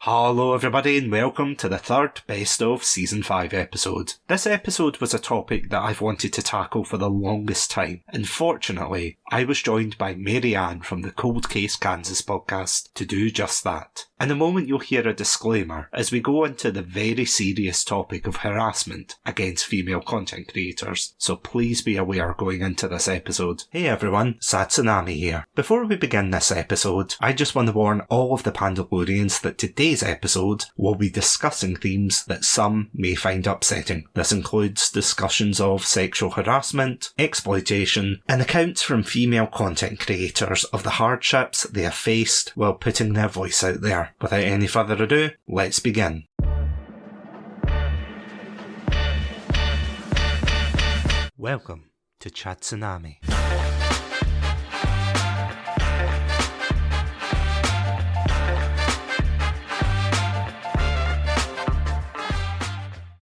Hello everybody and welcome to the third Best of Season 5 episode. This episode was a topic that I've wanted to tackle for the longest time, and fortunately I was joined by Mary Ann from the Cold Case Kansas podcast to do just that. In a moment you'll hear a disclaimer as we go into the very serious topic of harassment against female content creators, so please be aware going into this episode. Hey everyone, Satsunami here. Before we begin this episode, I just want to warn all of the Pandalorians that today's episode will be discussing themes that some may find upsetting. This includes discussions of sexual harassment, exploitation, and accounts from female content creators of the hardships they have faced while putting their voice out there. Without any further ado, let's begin. Welcome to Chatsunami.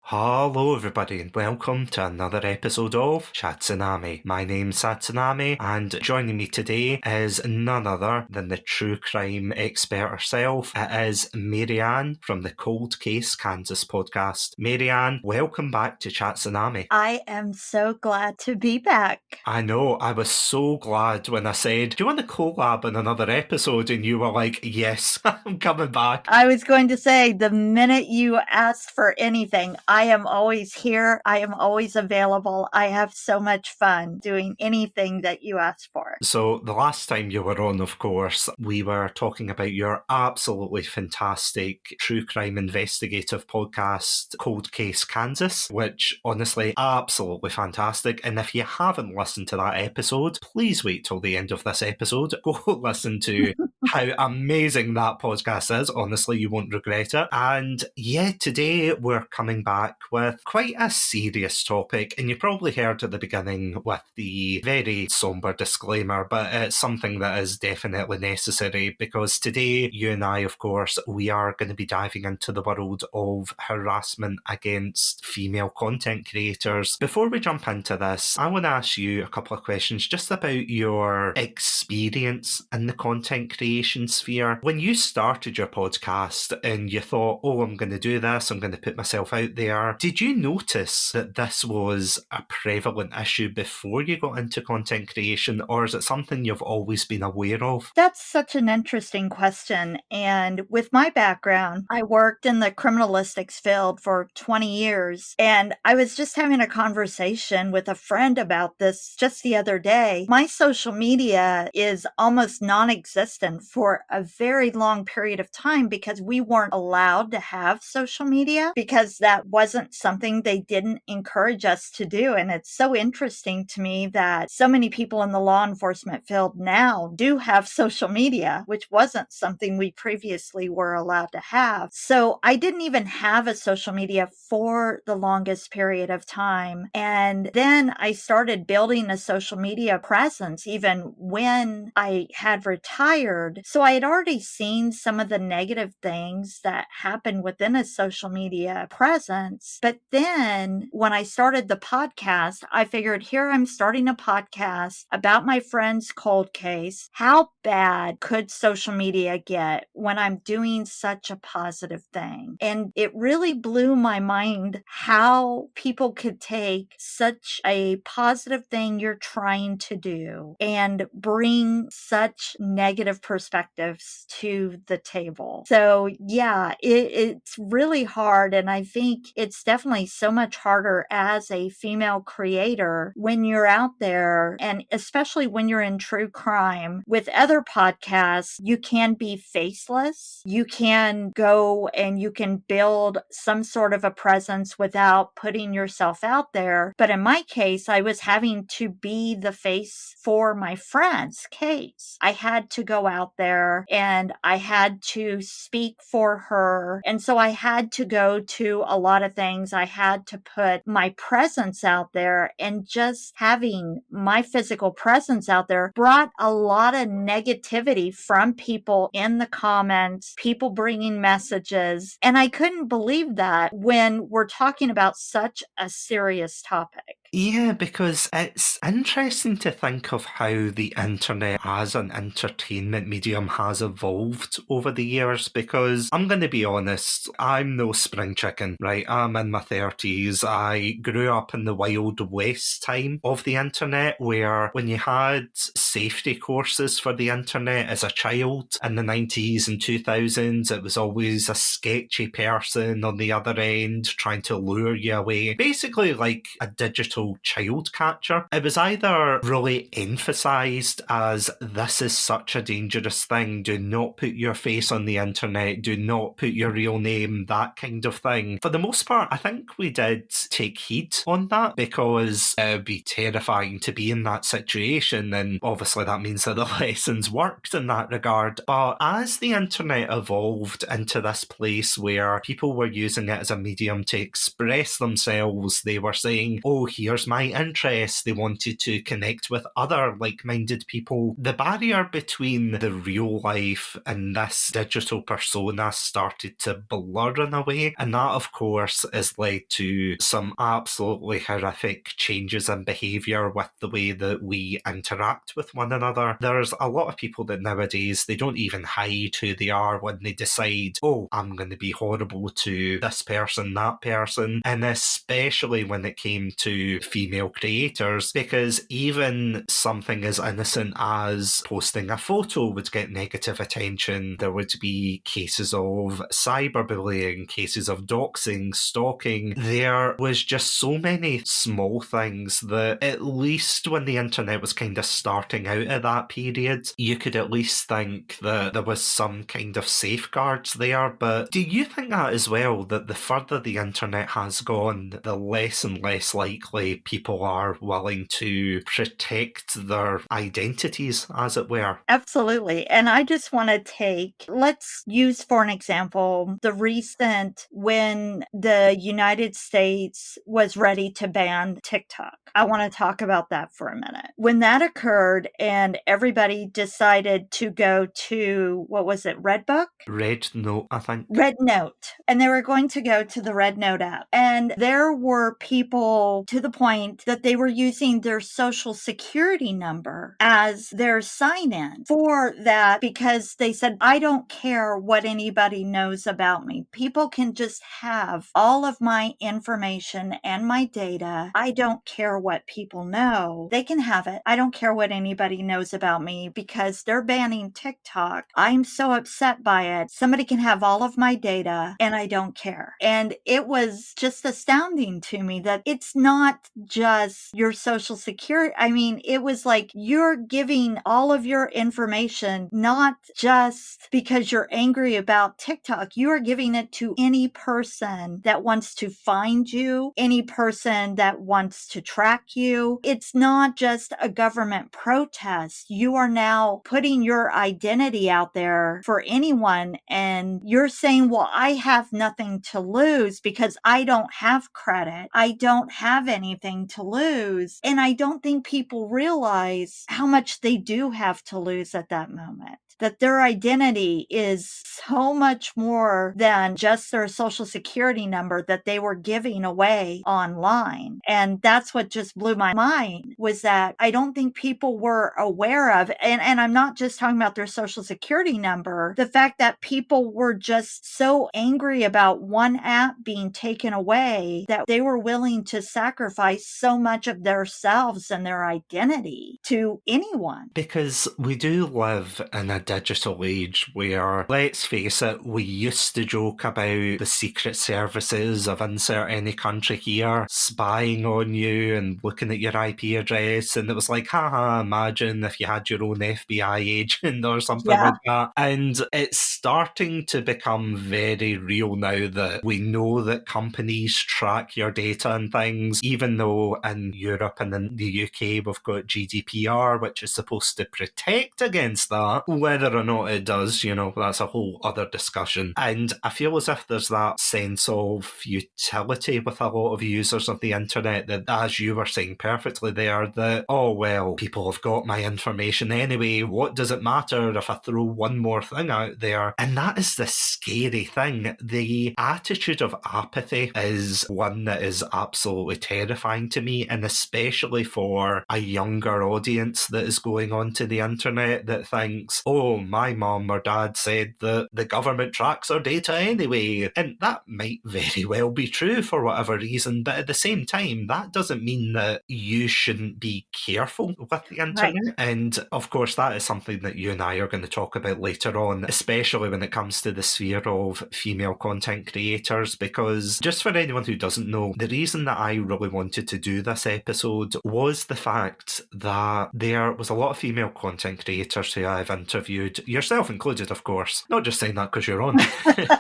Hello everybody and welcome to another episode of Chatsunami. My name's Satsunami and joining me today is none other than the true crime expert herself. It is Mary Ann from the Cold Case Kansas podcast. Mary Ann, welcome back to Chatsunami. I am so glad to be back. I know, I was so glad when I said, do you want to collab in another episode? And you were like, yes, I'm coming back. I was going to say, the minute you asked for anything, I am always here. I am always available. I have so much fun doing anything that you ask for. So the last time you were on, of course, we were talking about your absolutely fantastic true crime investigative podcast, Cold Case Kansas, which honestly, absolutely fantastic. And if you haven't listened to that episode, please wait till the end of this episode. Go listen to how amazing that podcast is. Honestly, you won't regret it. And yeah, today we're coming back with quite a serious topic, and you probably heard at the beginning with the very somber disclaimer, but it's something that is definitely necessary because today you and I, of course, we are going to be diving into the world of harassment against female content creators. Before we jump into this, I want to ask you a couple of questions just about your experience in the content creation sphere. When you started your podcast and you thought, oh, I'm going to do this, I'm going to put myself out there, did you notice that this was a prevalent issue before you got into content creation, or is it something you've always been aware of? That's such an interesting question. And with my background, I worked in the criminalistics field for 20 years. And I was just having a conversation with a friend about this just the other day. My social media is almost non-existent for a very long period of time because we weren't allowed to have social media because that wasn't something they didn't encourage us to do. And it's so interesting to me that so many people in the law enforcement field now do have social media, which wasn't something we previously were allowed to have. So I didn't even have a social media for the longest period of time. And then I started building a social media presence even when I had retired. So I had already seen some of the negative things that happen within a social media presence. But then when I started the podcast, I figured here I'm starting a podcast about my friend's cold case. How bad could social media get when I'm doing such a positive thing? And it really blew my mind how people could take such a positive thing you're trying to do and bring such negative perspectives to the table. So yeah, it's really hard. And I think it's definitely so much harder as a female creator when you're out there, and especially when you're in true crime. With other podcasts, you can be faceless. You can go and you can build some sort of a presence without putting yourself out there. But in my case, I was having to be the face for my friend's case. I had to go out there and I had to speak for her. And so I had to go to a lot of things. I had to put my presence out there, and just having my physical presence out there brought a lot of negativity from people in the comments, people bringing messages. And I couldn't believe that when we're talking about such a serious topic. Yeah, because it's interesting to think of how the internet as an entertainment medium has evolved over the years. Because I'm going to be honest, I'm no spring chicken, right? I'm in my 30s. I grew up in the Wild West time of the internet, where when you had safety courses for the internet as a child in the 90s and 2000s, it was always a sketchy person on the other end trying to lure you away. Basically, like a digital child catcher. It was either really emphasised as this is such a dangerous thing, do not put your face on the internet, do not put your real name, that kind of thing. For the most part, I think we did take heed on that because it would be terrifying to be in that situation, and obviously that means that the lessons worked in that regard. But as the internet evolved into this place where people were using it as a medium to express themselves, they were saying, oh, here's my interest. They wanted to connect with other like-minded people. The barrier between the real life and this digital persona started to blur in a way, and that of course has led to some absolutely horrific changes in behaviour with the way that we interact with one another. There's a lot of people that nowadays, they don't even hide who they are when they decide, oh, I'm going to be horrible to this person, that person, and especially when it came to female creators, because even something as innocent as posting a photo would get negative attention. There would be cases of cyberbullying, cases of doxing, stalking. There was just so many small things that, at least when the internet was kind of starting out at that period, you could at least think that there was some kind of safeguards there. But do you think that as well, that the further the internet has gone, the less and less likely people are willing to protect their identities, as it were? Absolutely. And I just want to let's use for an example, the recent when the United States was ready to ban TikTok. I want to talk about that for a minute. When that occurred and everybody decided to go to, what was it, Redbook? Red Note, I think. Red Note. And they were going to go to the Red Note app. And there were people to the point that they were using their social security number as their sign in for that, because they said, I don't care what anybody knows about me. People can just have all of my information and my data. I don't care what people know. They can have it. I don't care what anybody knows about me because they're banning TikTok. I'm so upset by it. Somebody can have all of my data and I don't care. And it was just astounding to me that it's not just your social security. I mean, it was like you're giving all of your information, not just because you're angry about TikTok. You are giving it to any person that wants to find you, any person that wants to track you. It's not just a government protest. You are now putting your identity out there for anyone, and you're saying, well, I have nothing to lose because I don't have credit. I don't have anything to lose. And I don't think people realize how much they do have to lose at that moment. That their identity is so much more than just their social security number that they were giving away online. And that's what just blew my mind, was that I don't think people were aware of, and I'm not just talking about their social security number, the fact that people were just so angry about one app being taken away that they were willing to sacrifice so much of themselves and their identity to anyone. Because we do live in a digital age where, let's face it, we used to joke about the secret services of insert any country here spying on you and looking at your IP address, and it was like, haha, imagine if you had your own FBI agent or something like that. And it's starting to become very real now that we know that companies track your data and things, even though in Europe and in the UK we've got GDPR, which is supposed to protect against that. We're Whether or not it does, that's a whole other discussion. And I feel as if there's that sense of futility with a lot of users of the internet that, as you were saying perfectly there, that, oh, well, people have got my information anyway. What does it matter if I throw one more thing out there? And that is the scary thing. The attitude of apathy is one that is absolutely terrifying to me, and especially for a younger audience that is going onto the internet that thinks, oh, my mum or dad said that the government tracks our data anyway. And that might very well be true for whatever reason, but at the same time, that doesn't mean that you shouldn't be careful with the internet. Right. And of course, that is something that you and I are going to talk about later on, especially when it comes to the sphere of female content creators, because just for anyone who doesn't know, the reason that I really wanted to do this episode was the fact that there was a lot of female content creators who I've interviewed, yourself included, of course, not just saying that because you're on,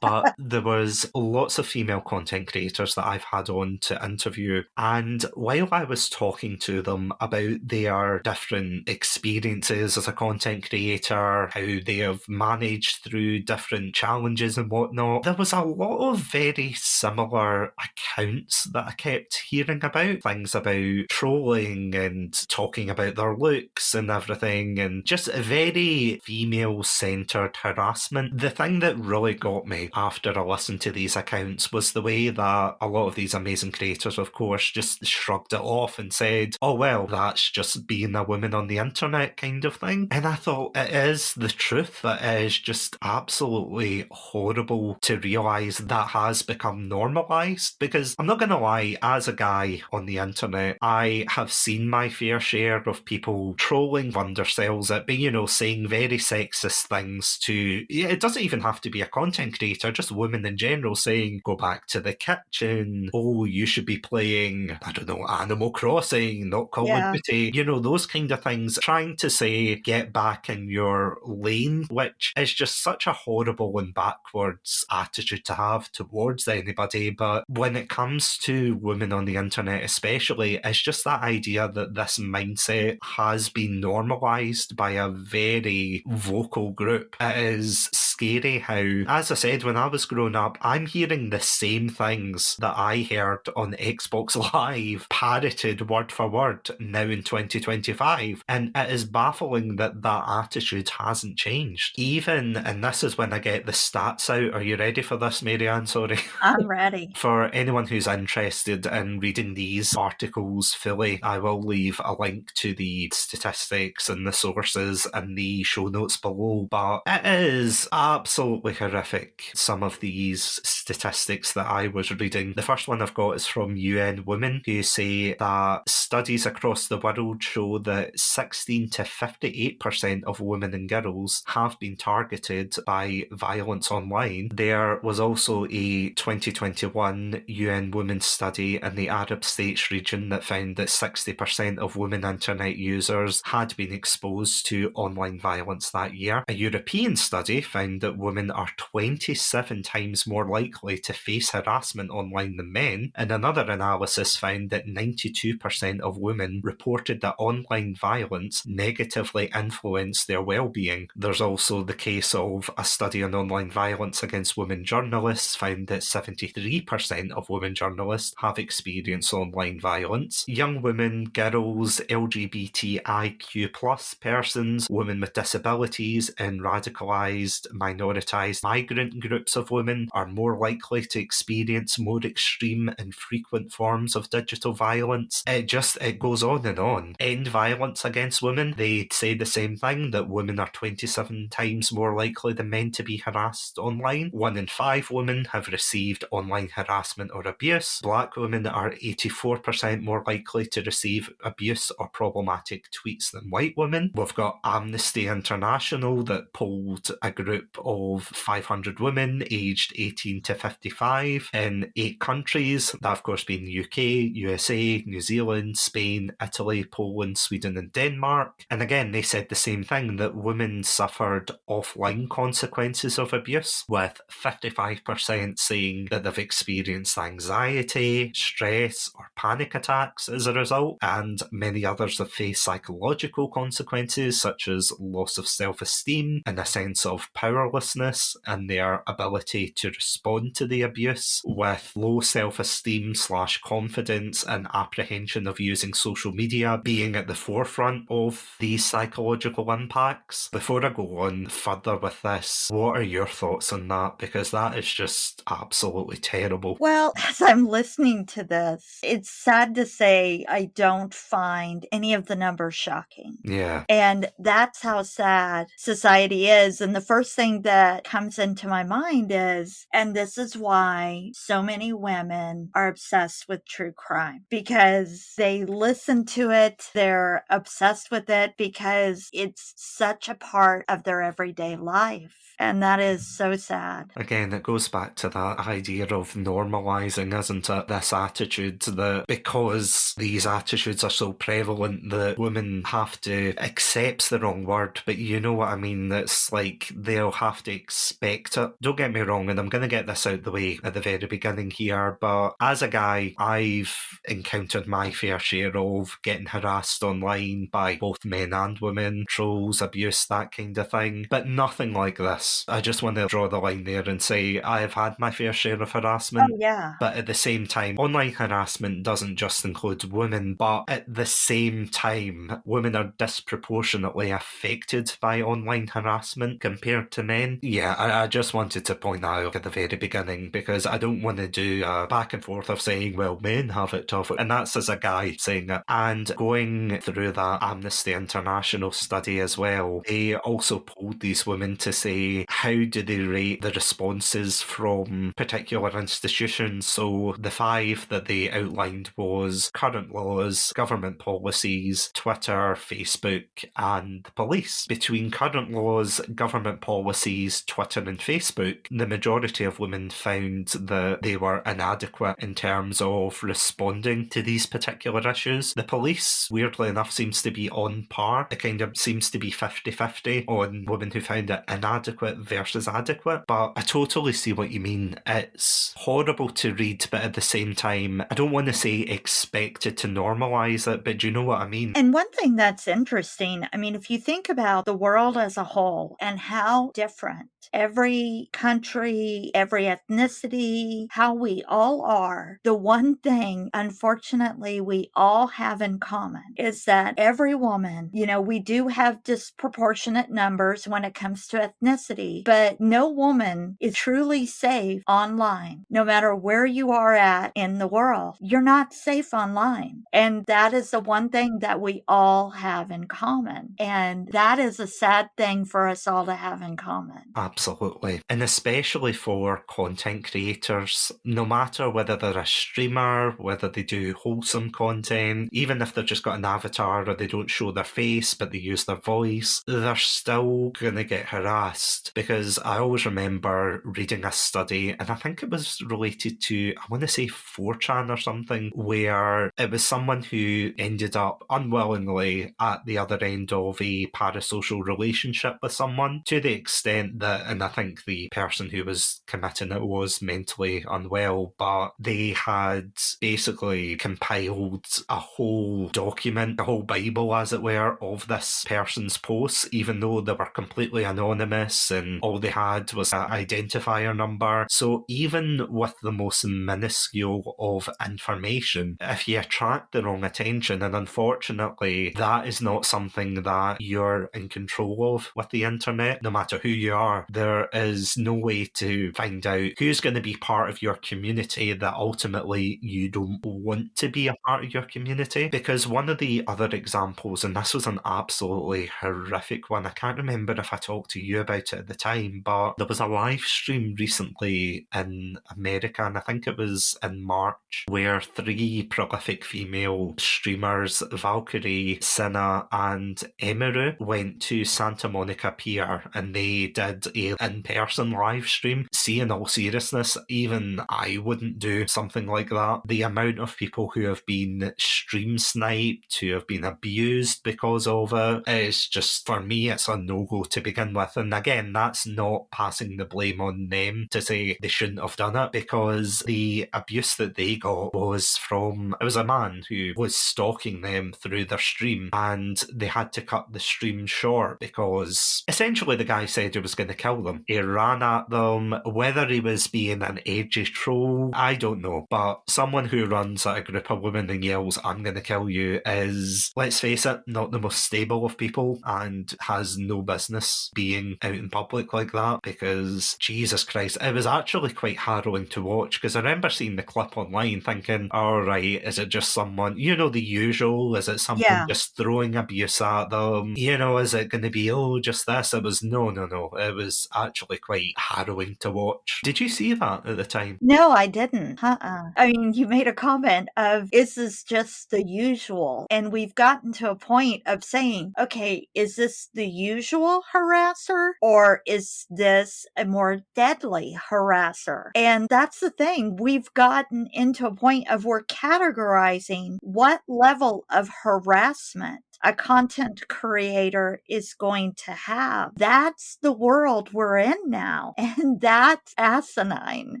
but there was lots of female content creators that I've had on to interview, and while I was talking to them about their different experiences as a content creator, how they have managed through different challenges and whatnot, there was a lot of very similar accounts that I kept hearing about. Things about trolling and talking about their looks and everything, and just a very female-centred harassment. The thing that really got me after I listened to these accounts was the way that a lot of these amazing creators, of course, just shrugged it off and said, oh, well, that's just being a woman on the internet kind of thing. And I thought, it is the truth. It is just absolutely horrible to realise that has become normalised, because I'm not going to lie, as a guy on the internet, I have seen my fair share of people trolling undersells at me, saying very sexist things to, it doesn't even have to be a content creator, just women in general, saying, go back to the kitchen, oh, you should be playing, I don't know, Animal Crossing, not Call of Duty, those kind of things, trying to say, get back in your lane, which is just such a horrible and backwards attitude to have towards anybody. But when it comes to women on the internet especially, it's just that idea that this mindset has been normalised by a very vocal group. It is scary how, as I said, when I was growing up, I'm hearing the same things that I heard on Xbox Live parroted word for word now in 2025. And it is baffling that that attitude hasn't changed. Even, and this is when I get the stats out. Are you ready for this, Marianne? Sorry. I'm ready. For anyone who's interested in reading these articles fully, I will leave a link to the statistics and the sources in the show notes below. But it is absolutely horrific, some of these statistics that I was reading. The first one I've got is from UN Women, who say that studies across the world show that 16 to 58% of women and girls have been targeted by violence online. There was also a 2021 UN Women study in the Arab states region that found that 60% of women internet users had been exposed to online violence that year. A European study found that women are 27 times more likely to face harassment online than men, and another analysis found that 92% of women reported that online violence negatively influenced their well-being. There's also the case of a study on online violence against women journalists found that 73% of women journalists have experienced online violence. Young women, girls, LGBTIQ+ persons, women with disabilities, and radicalised, minoritized, migrant groups of women are more likely to experience more extreme and frequent forms of digital violence. It goes on and on. End violence against women, they say the same thing, that women are 27 times more likely than men to be harassed online. 1 in 5 women have received online harassment or abuse. Black women are 84% more likely to receive abuse or problematic tweets than white women. We've got Amnesty International that polled a group of 500 women aged 18 to to 55 in 8 countries. That, of course, being the UK, USA, New Zealand, Spain, Italy, Poland, Sweden, and Denmark. And again, they said the same thing, that women suffered offline consequences of abuse, with 55% saying that they've experienced anxiety, stress, or panic attacks as a result, and many others have faced psychological consequences such as loss of self-esteem and a sense of powerlessness and their ability to respond to the abuse, with low self-esteem / confidence and apprehension of using social media being at the forefront of these psychological impacts. Before I go on further with this, what are your thoughts on that? Because that is just absolutely terrible. Well, as I'm listening to this, it's sad to say I don't find any of the numbers shocking. Yeah. And that's how sad society is. And the first thing that comes into my mind is, and this is why so many women are obsessed with true crime, because they listen to it, they're obsessed with it because it's such a part of their everyday life. And that is so sad. Again, it goes back to that idea of normalising, isn't it? This attitude that because these attitudes are so prevalent that women have to, accept's the wrong word, but you know what I mean. It's like they'll have to expect it. Don't get me wrong, and I'm going to get this out the way at the very beginning here, but as a guy, I've encountered my fair share of getting harassed online by both men and women, trolls, abuse, that kind of thing, but nothing like this. I just want to draw the line there and say I've had my fair share of harassment. Oh, yeah. But at the same time, online harassment doesn't just include women, but at the same time, women are disproportionately affected by online harassment compared to men. Yeah, I just wanted to point that out at the very beginning, because I don't want to do a back and forth of saying, well, men have it tough, and that's as a guy saying it. And going through that Amnesty International study as well, they also polled these women to say, how do they rate the responses from particular institutions? So the 5 that they outlined was current laws, government policies, Twitter, Facebook, and the police. Between current laws, government policies, Twitter, and Facebook, the majority of women found that they were inadequate in terms of responding to these particular issues. The police, weirdly enough, seems to be on par. It kind of seems to be 50-50 on women who found it inadequate versus adequate, but I totally see what you mean. It's horrible to read, but at the same time, I don't want to say expected to normalise it, but do you know what I mean? And one thing that's interesting, I mean, if you think about the world as a whole and how different every country, every ethnicity, how we all are, the one thing, unfortunately, we all have in common is that every woman, you know, we do have disproportionate numbers when it comes to ethnicity, but no woman is truly safe online. No matter where you are at in the world, you're not safe online. And that is the one thing that we all have in common. And that is a sad thing for us all to have in common. Absolutely. And especially for content creators, no matter whether they're a streamer, whether they do wholesome content, even if they've just got an avatar or they don't show their face but they use their voice, they're still going to get harassed. Because I always remember reading a study, and I think it was related to, I want to say 4chan or something, where it was someone who ended up unwillingly at the other end of a parasocial relationship with someone, to the extent that, and I think the person who was committing it was mentally unwell, but they had basically compiled a whole document, a whole Bible as it were, of this person's posts, even though they were completely anonymous and all they had was an identifier number. So even with the most minuscule of information, if you attract the wrong attention, and unfortunately that is not something that you're in control of with the internet, no matter who you are, there is no way to find out who's going to be part of your community that ultimately you don't want to be a part of your community. Because one of the other examples, and this was an absolutely horrific one, I can't remember if I talked to you about it at the time, but there was a live stream recently in America, and I think it was in March, where 3 prolific female streamers, Valkyrie, Cinna, and Emiru, went to Santa Monica Pier, and they did a in-person live stream. See, in all seriousness, even I wouldn't do something like that. The amount of people who have been stream sniped, who have been abused because of it, is just, for me, it's a no-go to begin with. And again, that's not passing the blame on them to say they shouldn't have done it, because the abuse that they got was from, it was a man who was stalking them through their stream, and they had to cut the stream short because essentially the guy said he was going to kill them. He ran at them. Whether he was being an edgy troll, I don't know, but someone who runs at a group of women and yells, "I'm going to kill you," is, let's face it, not the most stable of people and has no business being out in public like that, because Jesus Christ, it was actually quite harrowing to watch, because I remember seeing the clip online thinking, all right, is it just someone, the usual? Is it someone just throwing abuse at them? Is it going to be, just this? It was no. It was actually quite harrowing to watch. Did you see that at the time? No, I didn't. I mean, you made a comment of, is this just the usual? And we've gotten to a point of saying, okay, is this the usual harasser, or is this a more deadly harasser? And that's the thing. We've gotten into a point of we're categorizing what level of harassment a content creator is going to have. That's the world we're in now. And that's asinine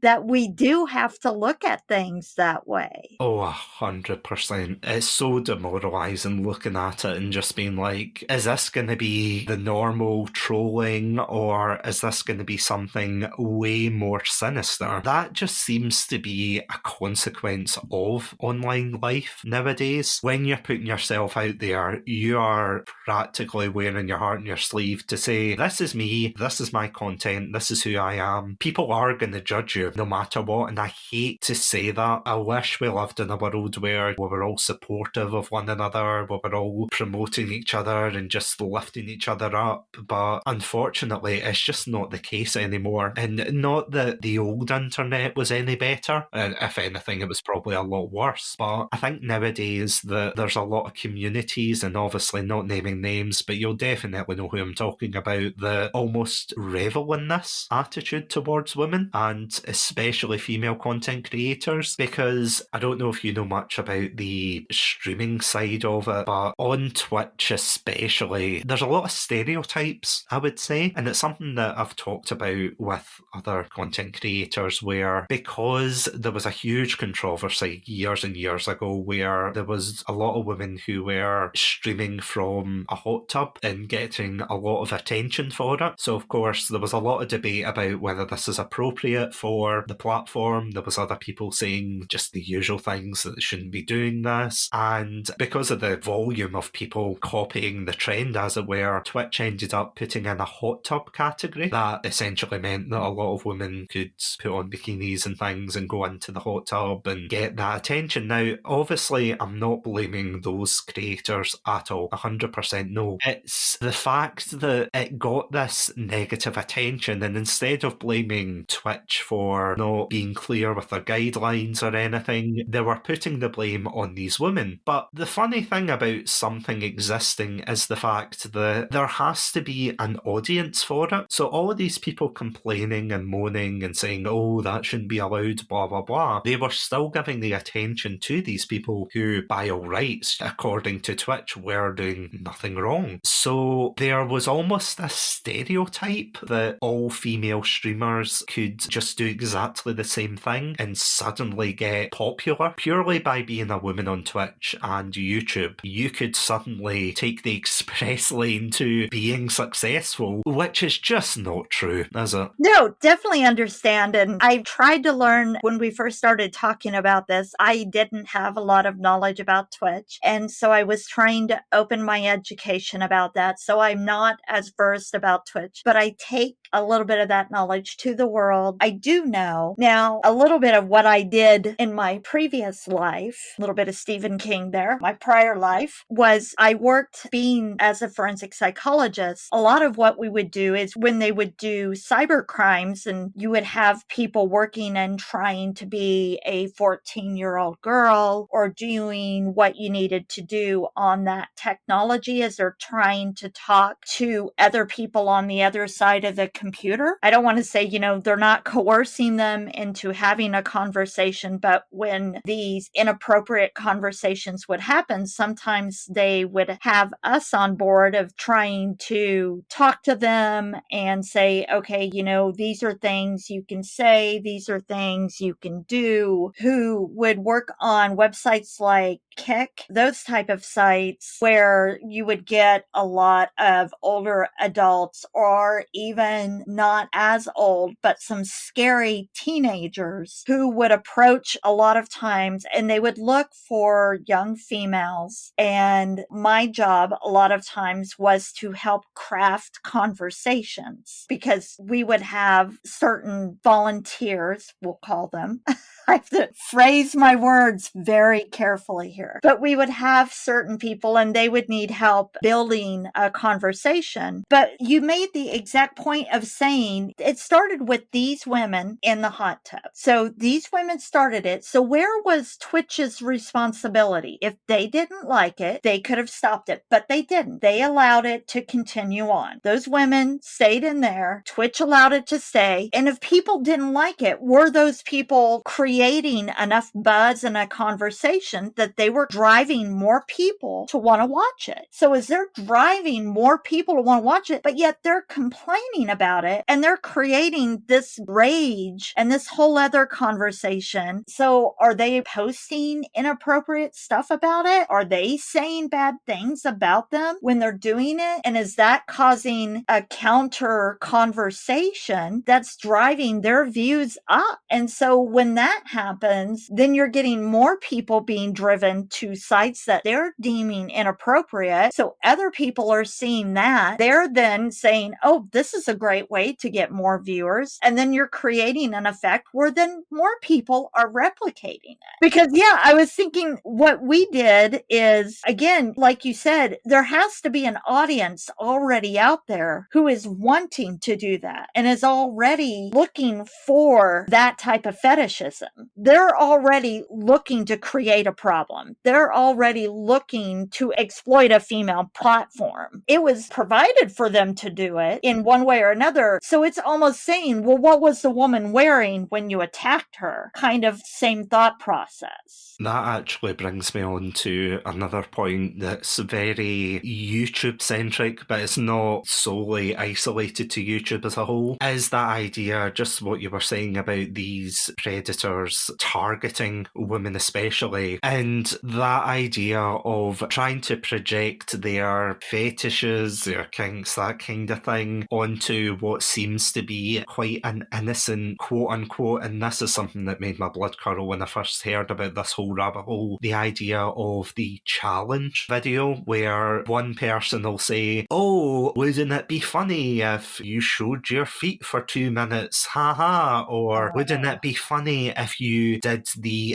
that we do have to look at things that way. Oh, 100%. It's so demoralising looking at it and just being like, is this going to be the normal trolling, or is this going to be something way more sinister? That just seems to be a consequence of online life nowadays. When you're putting yourself out there, you are practically wearing your heart on your sleeve to say, this is me, this is my content, this is who I am. People are going to judge you no matter what, and I hate to say that. I wish we lived in a world where we were all supportive of one another, we were all promoting each other and just lifting each other up, but unfortunately it's just not the case anymore. And not that the old internet was any better, if anything it was probably a lot worse, but I think nowadays that there's a lot of communities, and obviously not naming names, but you'll definitely know who I'm talking about, that almost revel in this attitude towards women, and especially female content creators, because I don't know if you know much about the streaming side of it, but on Twitch especially, there's a lot of stereotypes, I would say, and it's something that I've talked about with other content creators, where because there was a huge controversy years and years ago where there was a lot of women who were streaming from a hot tub and getting a lot of attention for it. So of course there was a lot of debate about whether this is appropriate for the platform. There was other people saying just the usual things, that they shouldn't be doing this. And because of the volume of people copying the trend, as it were, Twitch ended up putting in a hot tub category. That essentially meant that a lot of women could put on bikinis and things and go into the hot tub and get that attention. Now, obviously, I'm not blaming those creators at all. 100% no. It's the fact that it got this negative attention, and instead of blaming Twitch for not being clear with their guidelines or anything, they were putting the blame on these women. But the funny thing about something existing is the fact that there has to be an audience for it. So all of these people complaining and moaning and saying, oh, that shouldn't be allowed, blah, blah, blah, they were still giving the attention to these people who, by all rights, according to Twitch, were doing nothing wrong. So there was almost a stereotype that all female streamers could just do exactly the same thing and suddenly get popular purely by being a woman on Twitch and YouTube. You could suddenly take the express lane to being successful, which is just not true, is it? No, definitely understand. And I tried to learn when we first started talking about this. I didn't have a lot of knowledge about Twitch. And so I was trying to open my education about that. So I'm not as versed about Twitch, but I take a little bit of that knowledge to the world. I do know now a little bit of what I did in my previous life, a little bit of Stephen King there. My prior life was I worked being as a forensic psychologist. A lot of what we would do is when they would do cyber crimes and you would have people working and trying to be a 14-year-old girl or doing what you needed to do on that technology as they're trying to talk to other people on the other side of the computer. I don't want to say, they're not coercing them into having a conversation, but when these inappropriate conversations would happen, sometimes they would have us on board of trying to talk to them and say, okay, these are things you can say, these are things you can do, who would work on websites like Kick, those type of sites where you would get a lot of older adults or even not as old, but some scary teenagers who would approach a lot of times and they would look for young females. And my job a lot of times was to help craft conversations because we would have certain volunteers, we'll call them. I have to phrase my words very carefully here. But we would have certain people and they would need help building a conversation. But you made the exact point of saying it started with these women in the hot tub. So these women started it. So where was Twitch's responsibility? If they didn't like it, they could have stopped it, but they didn't. They allowed it to continue on. Those women stayed in there. Twitch allowed it to stay. And if people didn't like it, were those people creating enough buzz and a conversation that they were driving more people to want to watch it? So as they're driving more people to want to watch it, but yet they're complaining about it and they're creating this rage and this whole other conversation. So are they posting inappropriate stuff about it? Are they saying bad things about them when they're doing it? And is that causing a counter conversation that's driving their views up? And so when that happens, then you're getting more people being driven to sites that they're deeming inappropriate. So other people are seeing that. They're then saying, oh, this is a great way to get more viewers. And then you're creating an effect where then more people are replicating it. Because I was thinking what we did is, again, like you said, there has to be an audience already out there who is wanting to do that and is already looking for that type of fetishism. They're already looking to create a problem. They're already looking to exploit a female platform. It was provided for them to do it in one way or another. So it's almost saying, well, what was the woman wearing when you attacked her? Kind of same thought process. That actually brings me on to another point that's very YouTube-centric, but it's not solely isolated to YouTube as a whole, is that idea, just what you were saying about these predators targeting women especially, and that idea of trying to project their fetishes, their kinks, that kind of thing, onto what seems to be quite an innocent quote-unquote, and this is something that made my blood curdle when I first heard about this whole rabbit hole, the idea of the challenge video where one person will say, oh, wouldn't it be funny if you showed your feet for 2 minutes, haha, or wouldn't it be funny if you did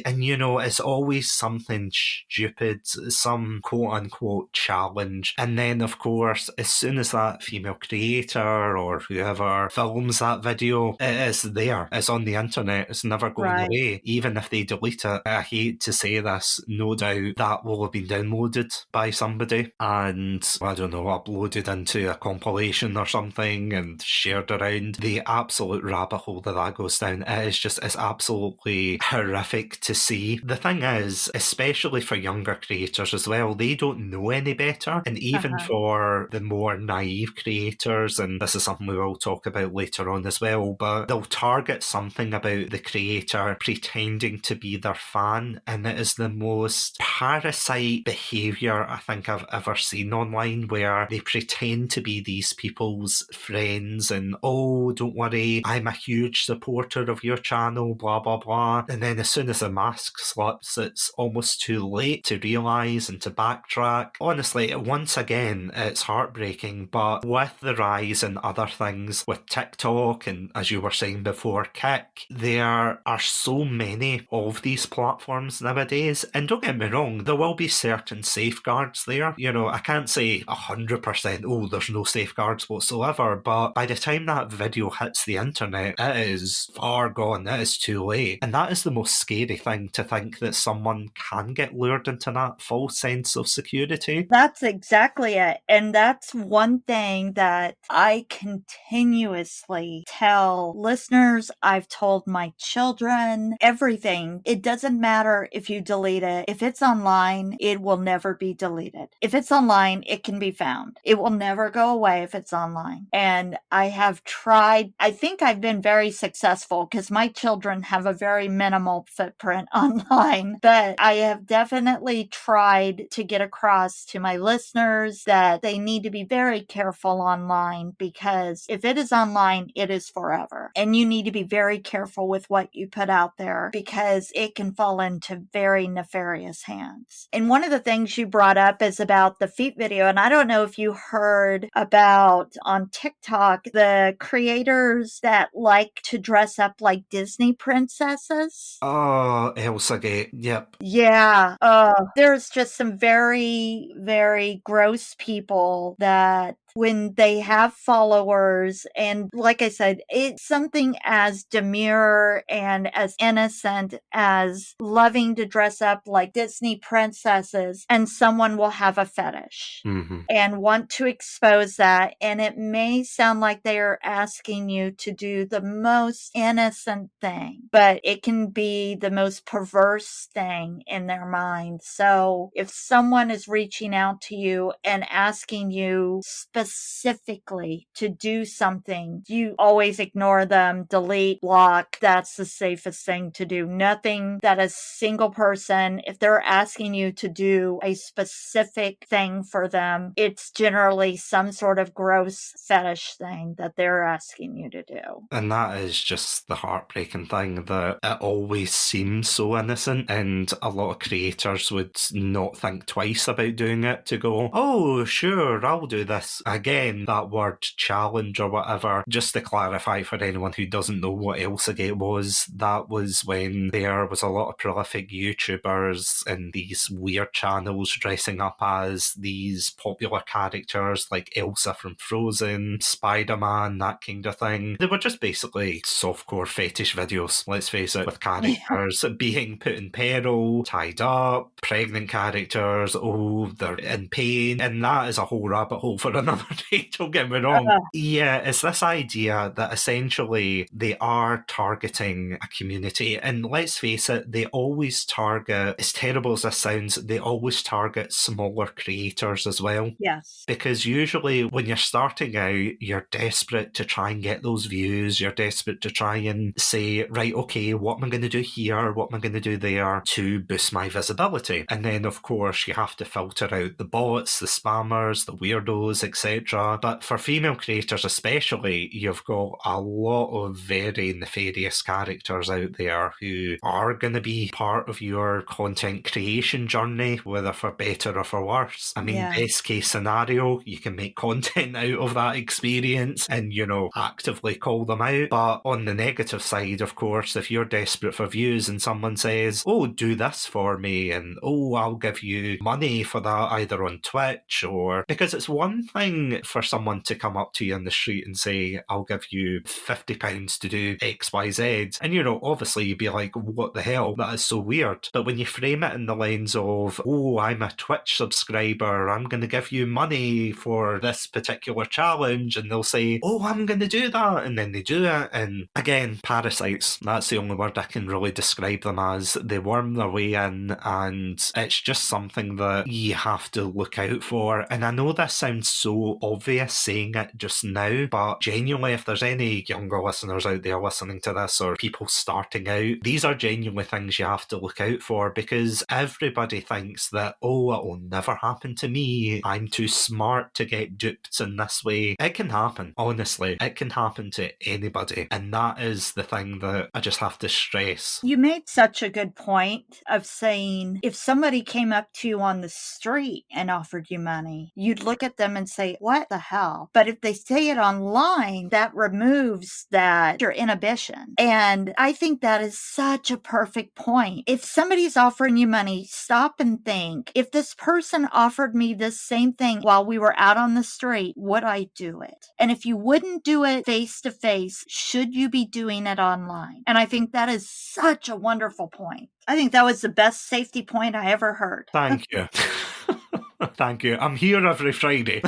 and it's always something stupid, some quote-unquote challenge. And then of course, as soon as that female creator or whoever films that video, it is there, it's on the internet, it's never going away. Even if they delete it, I hate to say this, no doubt that will have been downloaded by somebody and, I don't know, uploaded into a compilation or something and shared around. The absolute rabbit hole that goes down, it's absolutely horrific to see. The thing is, especially for younger creators as well, they don't know any better. And even for the more naive creators, and this is something we will talk about later on as well, but they'll target something about the creator pretending to be their fan, and it is the most parasite behaviour I think I've ever seen online, where they pretend to be these people's friends and, oh, don't worry, I'm a huge supporter of your channel, blah blah blah, and then as soon as the mask slips, it's almost too late to realise and to backtrack. Honestly, once again, it's heartbreaking, but with the rise in other things, with TikTok and, as you were saying before, Kick, there are so many of these platforms nowadays, and don't get me wrong, there will be certain safeguards there. I can't say 100%, oh, there's no safeguards whatsoever, but by the time that video hits the internet, it is far gone, it is too late. And that is the most scary thing, to think that someone can get lured into that false sense of security. That's exactly it. And that's one thing that I continue continuously tell listeners, I've told my children, everything. It doesn't matter if you delete it. If it's online, it will never be deleted. If it's online, it can be found. It will never go away if it's online. And I have tried, I think I've been very successful because my children have a very minimal footprint online, but I have definitely tried to get across to my listeners that they need to be very careful online, because if it is online, it is forever. And you need to be very careful with what you put out there, because it can fall into very nefarious hands. And one of the things you brought up is about the feet video. And I don't know if you heard about on TikTok, the creators that like to dress up like Disney princesses. Oh, Elsagate, yep. Yeah. There's just some very, very gross people that when they have followers, and like I said, it's something as demure and as innocent as loving to dress up like Disney princesses, and someone will have a fetish and want to expose that. And it may sound like they are asking you to do the most innocent thing, but it can be the most perverse thing in their mind. So if someone is reaching out to you and asking you specifically to do something, you always ignore them, delete, block. That's the safest thing to do. Nothing that a single person, if they're asking you to do a specific thing for them, it's generally some sort of gross fetish thing that they're asking you to do. And that is just the heartbreaking thing, that it always seems so innocent, and a lot of creators would not think twice about doing it, to go, oh, sure, I'll do this. Again, that word challenge or whatever, just to clarify for anyone who doesn't know what Elsagate was, that was when there was a lot of prolific YouTubers in these weird channels dressing up as these popular characters like Elsa from Frozen, Spider-Man, that kind of thing. They were just basically softcore fetish videos, let's face it, with characters being put in peril, tied up, pregnant characters, oh, they're in pain, and that is a whole rabbit hole for another day, don't get me wrong. Yeah, it's this idea that essentially they are targeting a community, and let's face it, they always target, as terrible as this sounds, they always target smaller creators as well. Yes. Because usually when you're starting out, you're desperate to try and get those views, you're desperate to try and say, right, okay, what am I going to do here, what am I going to do there to boost my visibility? And then of course you have to filter out the bots, the spammers, the weirdos, etc. But for female creators especially, you've got a lot of very nefarious characters out there who are going to be part of your content creation journey, whether for better or for worse. I mean, best case scenario, you can make content out of that experience and, you know, actively call them out. But on the negative side, of course, if you're desperate for views and someone says, oh, do this for me, and oh, I'll give you money for that, either on Twitch or... Because it's one thing for someone to come up to you in the street and say, I'll give you £50 to do XYZ. And, you know, obviously you'd be like, what the hell? That is so weird. But when you frame it in the lens of, oh, I'm a Twitch subscriber, I'm going to give you money for this particular challenge, and they'll say, oh, I'm going to do that, and then they do it. And again, parasites, that's the only word I can really describe them as. They worm their way in, and it's just something that you have to look out for. And I know this sounds so obvious saying it just now, but genuinely, if there's any younger listeners out there listening to this, or people starting out, these are genuinely things you have to look out for, because everybody thinks that, oh, it will never happen to me, I'm too smart to get duped in this way. It can happen, honestly. It can happen to anybody, and that is the thing that I just have to stress. You made such a good point of saying, if somebody came up to you on the street and offered you money, you'd look at them and say, what the hell? But if they say it online, that removes that your inhibition. And I think that is such a perfect point. If somebody's offering you money, stop and think, if this person offered me this same thing while we were out on the street, would I do it? And if you wouldn't do it face to face, should you be doing it online? And I think that is such a wonderful point. I think that was the best safety point I ever heard. Thank you. Thank you. I'm here every Friday.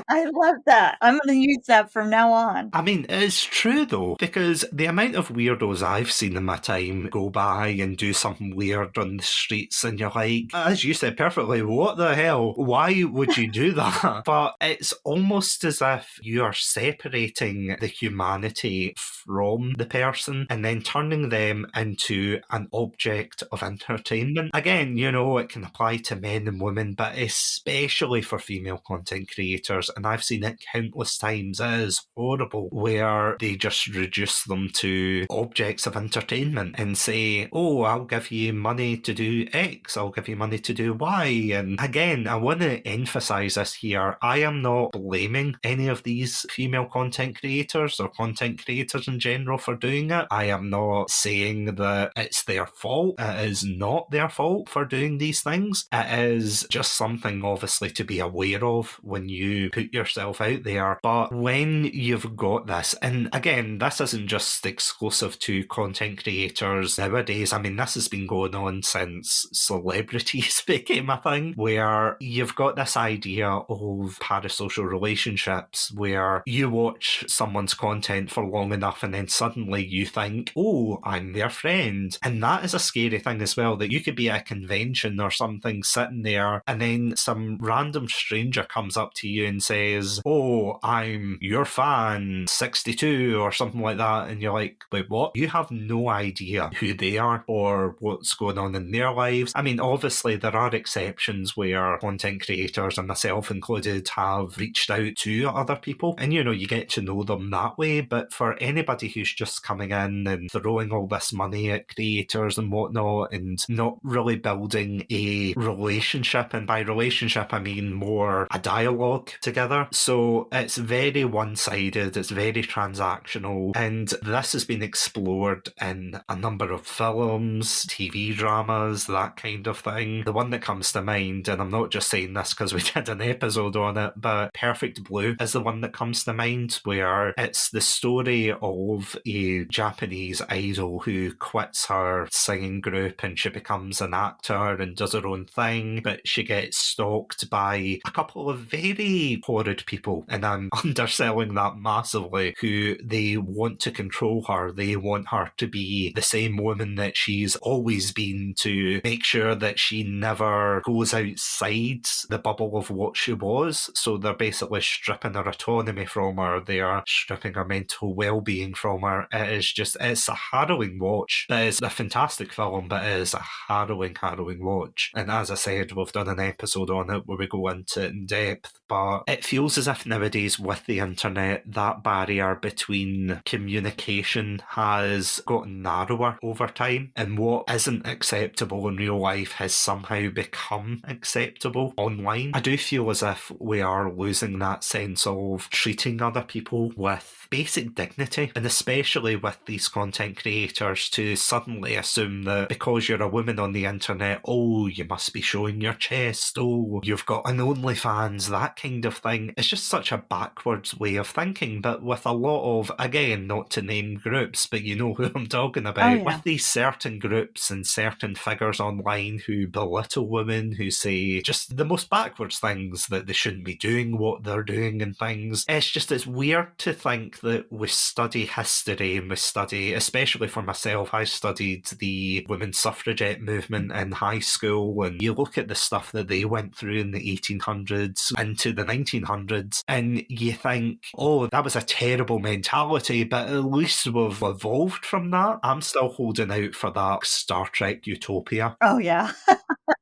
I love that. I'm going to use that from now on. I mean, it's true though, because the amount of weirdos I've seen in my time go by and do something weird on the streets, and you're like, as you said perfectly, what the hell? Why would you do that? But it's almost as if you are separating the humanity from the person and then turning them into an object of entertainment. Again, it can apply to men and women, but especially for female content creators, and I've seen it countless times. It is horrible where they just reduce them to objects of entertainment and say, oh, I'll give you money to do X, I'll give you money to do Y. And again, I want to emphasize this here. I am not blaming any of these female content creators or content creators in general for doing it. I am not saying that it's their fault. It is not their fault for doing these things. It is just something obviously to be aware of when you put yourself out there. But when you've got this, and again, this isn't just exclusive to content creators nowadays. I mean, this has been going on since celebrities became a thing, where you've got this idea of parasocial relationships where you watch someone's content for long enough and then suddenly you think, oh, I'm their friend. And that is a scary thing as well, that you could be at a convention or something sitting there and then some random stranger comes up to you and says, oh, I'm your fan 62 or something like that, and you're like, wait, what? You have no idea who they are or what's going on in their lives. I mean, obviously there are exceptions where content creators, and myself included, have reached out to other people and you get to know them that way. But for anybody who's just coming in and throwing all this money at creators and whatnot and not really building a relationship, and by relationship I mean more a dialogue together, so it's very one-sided, it's very transactional, and this has been explored in a number of films, TV dramas, that kind of thing. The one that comes to mind, and I'm not just saying this because we did an episode on it, but Perfect Blue is the one that comes to mind, where it's the story of a Japanese idol who quits her singing group and she becomes an actor and does her own thing, but she gets stalked by a couple of very horrid people, and I'm underselling that massively, who they want to control her. They want her to be the same woman that she's always been, to make sure that she never goes outside the bubble of what she was. So they're basically stripping her autonomy from her. They are stripping her mental well-being from her. It's a harrowing watch. It's a fantastic film, but it is a harrowing watch. And as I said, we've done an episode on it where we go into it in depth, but it feels as if nowadays with the internet, that barrier between communication has gotten narrower over time, and what isn't acceptable in real life has somehow become acceptable online. I do feel as if we are losing that sense of treating other people with basic dignity, and especially with these content creators, to suddenly assume that because you're a woman on the internet, oh, you must be showing your chest, oh, you've got an OnlyFans, that kind of thing. It's just such a backwards way of thinking, but with a lot of, again, not to name groups, but you know who I'm talking about, Oh, yeah. with these certain groups and certain figures online who belittle women, who say just the most backwards things, that they shouldn't be doing what they're doing and things. It's weird to think that we study history, and we study, especially for myself, I studied the women's suffragette movement in high school, and you look at the stuff that they went through in the 1800s into the 1900s, and you think, oh, that was a terrible mentality, but at least we've evolved from that. I'm still holding out for that Star Trek utopia. Oh, yeah.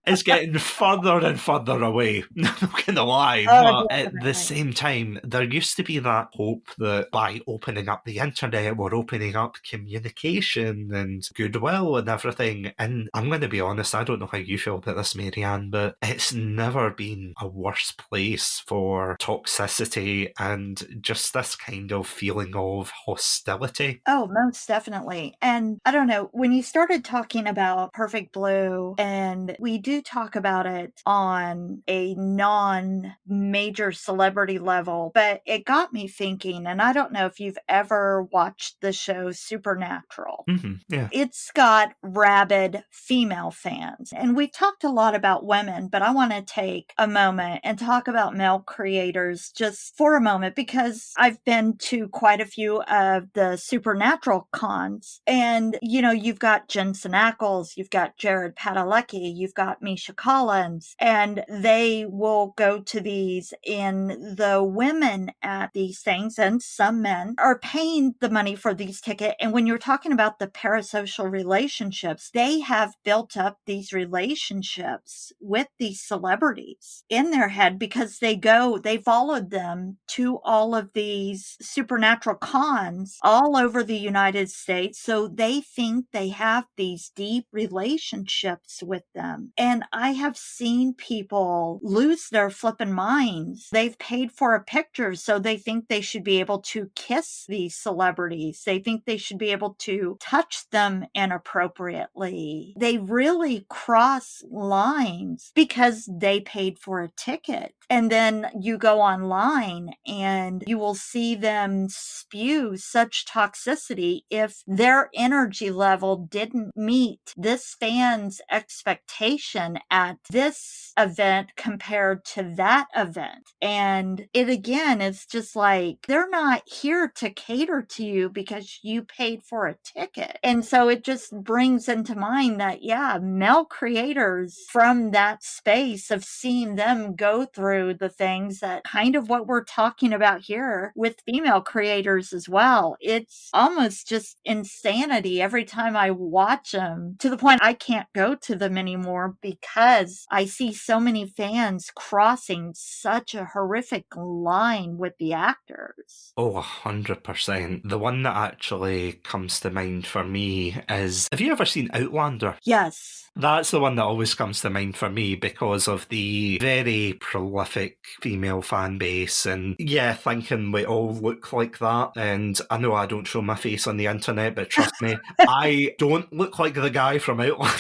It's getting further and further away, I'm not gonna lie, Oh, but at the definitely. same time, there used to be that hope that by opening up the internet, we're opening up communication and goodwill and everything, and I'm going to be honest, I don't know how you feel about this, Marianne, but it's never been a worse place for toxicity and just this kind of feeling of hostility. Oh, most definitely. And I don't know, when you started talking about Perfect Blue, and we do do talk about it on a non-major celebrity level, but it got me thinking, and I don't know if you've ever watched the show Supernatural. Yeah. It's got rabid female fans. And we've talked a lot about women, but I want to take a moment and talk about male creators just for a moment, because I've been to quite a few of the Supernatural cons. And, you know, you've got Jensen Ackles, you've got Jared Padalecki, you've got Misha Collins, and they will go to these, and the women at these things, and some men, are paying the money for these tickets. And when you're talking about the parasocial relationships, they have built up these relationships with these celebrities in their head, because they followed them to all of these Supernatural cons all over the United States. So they think they have these deep relationships with them. And I have seen people lose their flippin' minds. They've paid for a picture, so they think they should be able to kiss these celebrities. They think they should be able to touch them inappropriately. They really cross lines because they paid for a ticket. And then you go online and you will see them spew such toxicity if their energy level didn't meet this fan's expectation at this event compared to that event. And it again is just like, they're not here to cater to you because you paid for a ticket. And so it just brings into mind that, yeah, male creators from that space of seeing them go through the things that kind of what we're talking about here with female creators as well. It's almost just insanity every time I watch them, to the point I can't go to them anymore because I see so many fans crossing such a horrific line with the actors. Oh, 100%. The one that actually comes to mind for me is, have you ever seen Outlander? Yes. That's the one that always comes to mind for me because of the very prolific female fan base, and yeah, thinking we all look like that. And I know I don't show my face on the internet, but trust me, I don't look like the guy from Outlander.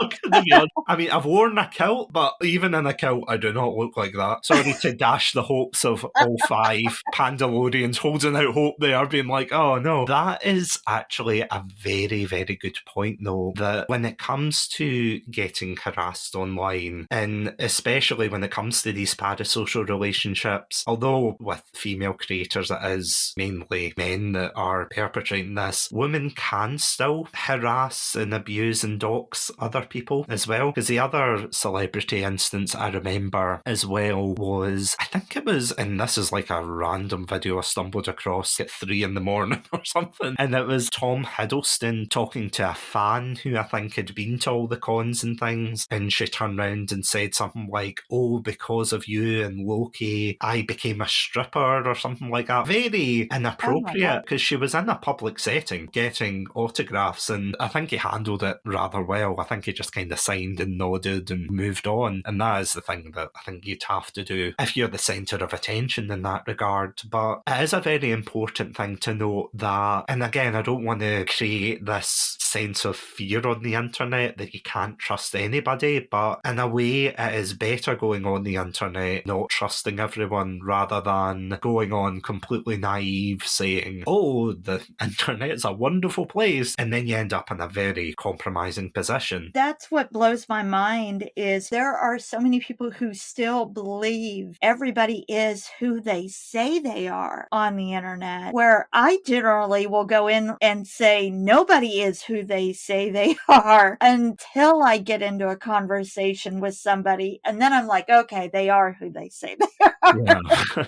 To be honest. I mean, I've worn a kilt, but even in a kilt, I do not look like that. Sorry to dash the hopes of all 5 Pandalorians holding out hope there, being like, oh no. That is actually a very, very good point, though, that when it comes to getting harassed online, and especially when it comes to these parasocial relationships, although with female creators it is mainly men that are perpetrating this, women can still harass and abuse and dox other people as well. Because the other celebrity instance I remember as well was, I think it was, and this is like a random video I stumbled across at 3 a.m. or something, and it was Tom Hiddleston talking to a fan who I think had been to all the cons and things, and she turned around and said something like, oh, because of you and Loki, I became a stripper or something like that. Very inappropriate, because she was in a public setting getting autographs, and I think he handled it rather well. I think he just kind of signed and nodded and moved on, and that is the thing that I think you'd have to do if you're the centre of attention in that regard. But it is a very important thing to note that, and again, I don't want to create this sense of fear on the internet that you can't trust anybody, but in a way it is better going on the internet not trusting everyone rather than going on completely naive saying, oh, the internet's a wonderful place, and then you end up in a very compromising position. That's what blows my mind, is there are so many people who still believe everybody is who they say they are on the internet, where I generally will go in and say nobody is who they say they are until I get into a conversation with somebody, and then I'm like, okay, they are who they say they are. Yeah.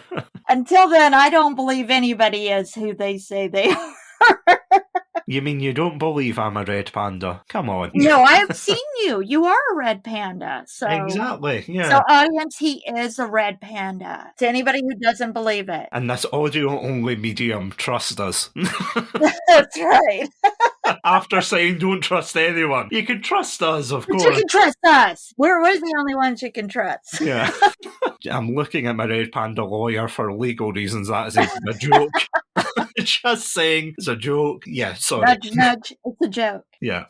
Until then, I don't believe anybody is who they say they are. You mean you don't believe I'm a red panda? Come on. No, I've seen you. You are a red panda. So Exactly, yeah. So audience, he is a red panda. To anybody who doesn't believe it. And this audio-only medium, trust us. That's right. After saying don't trust anyone, you can trust us, of course. You can trust us. We're the only ones you can trust. Yeah. I'm looking at my red panda lawyer for legal reasons. That is a joke. Just saying it's a joke. Yeah, sorry. Nudge, nudge. It's a joke. Yeah.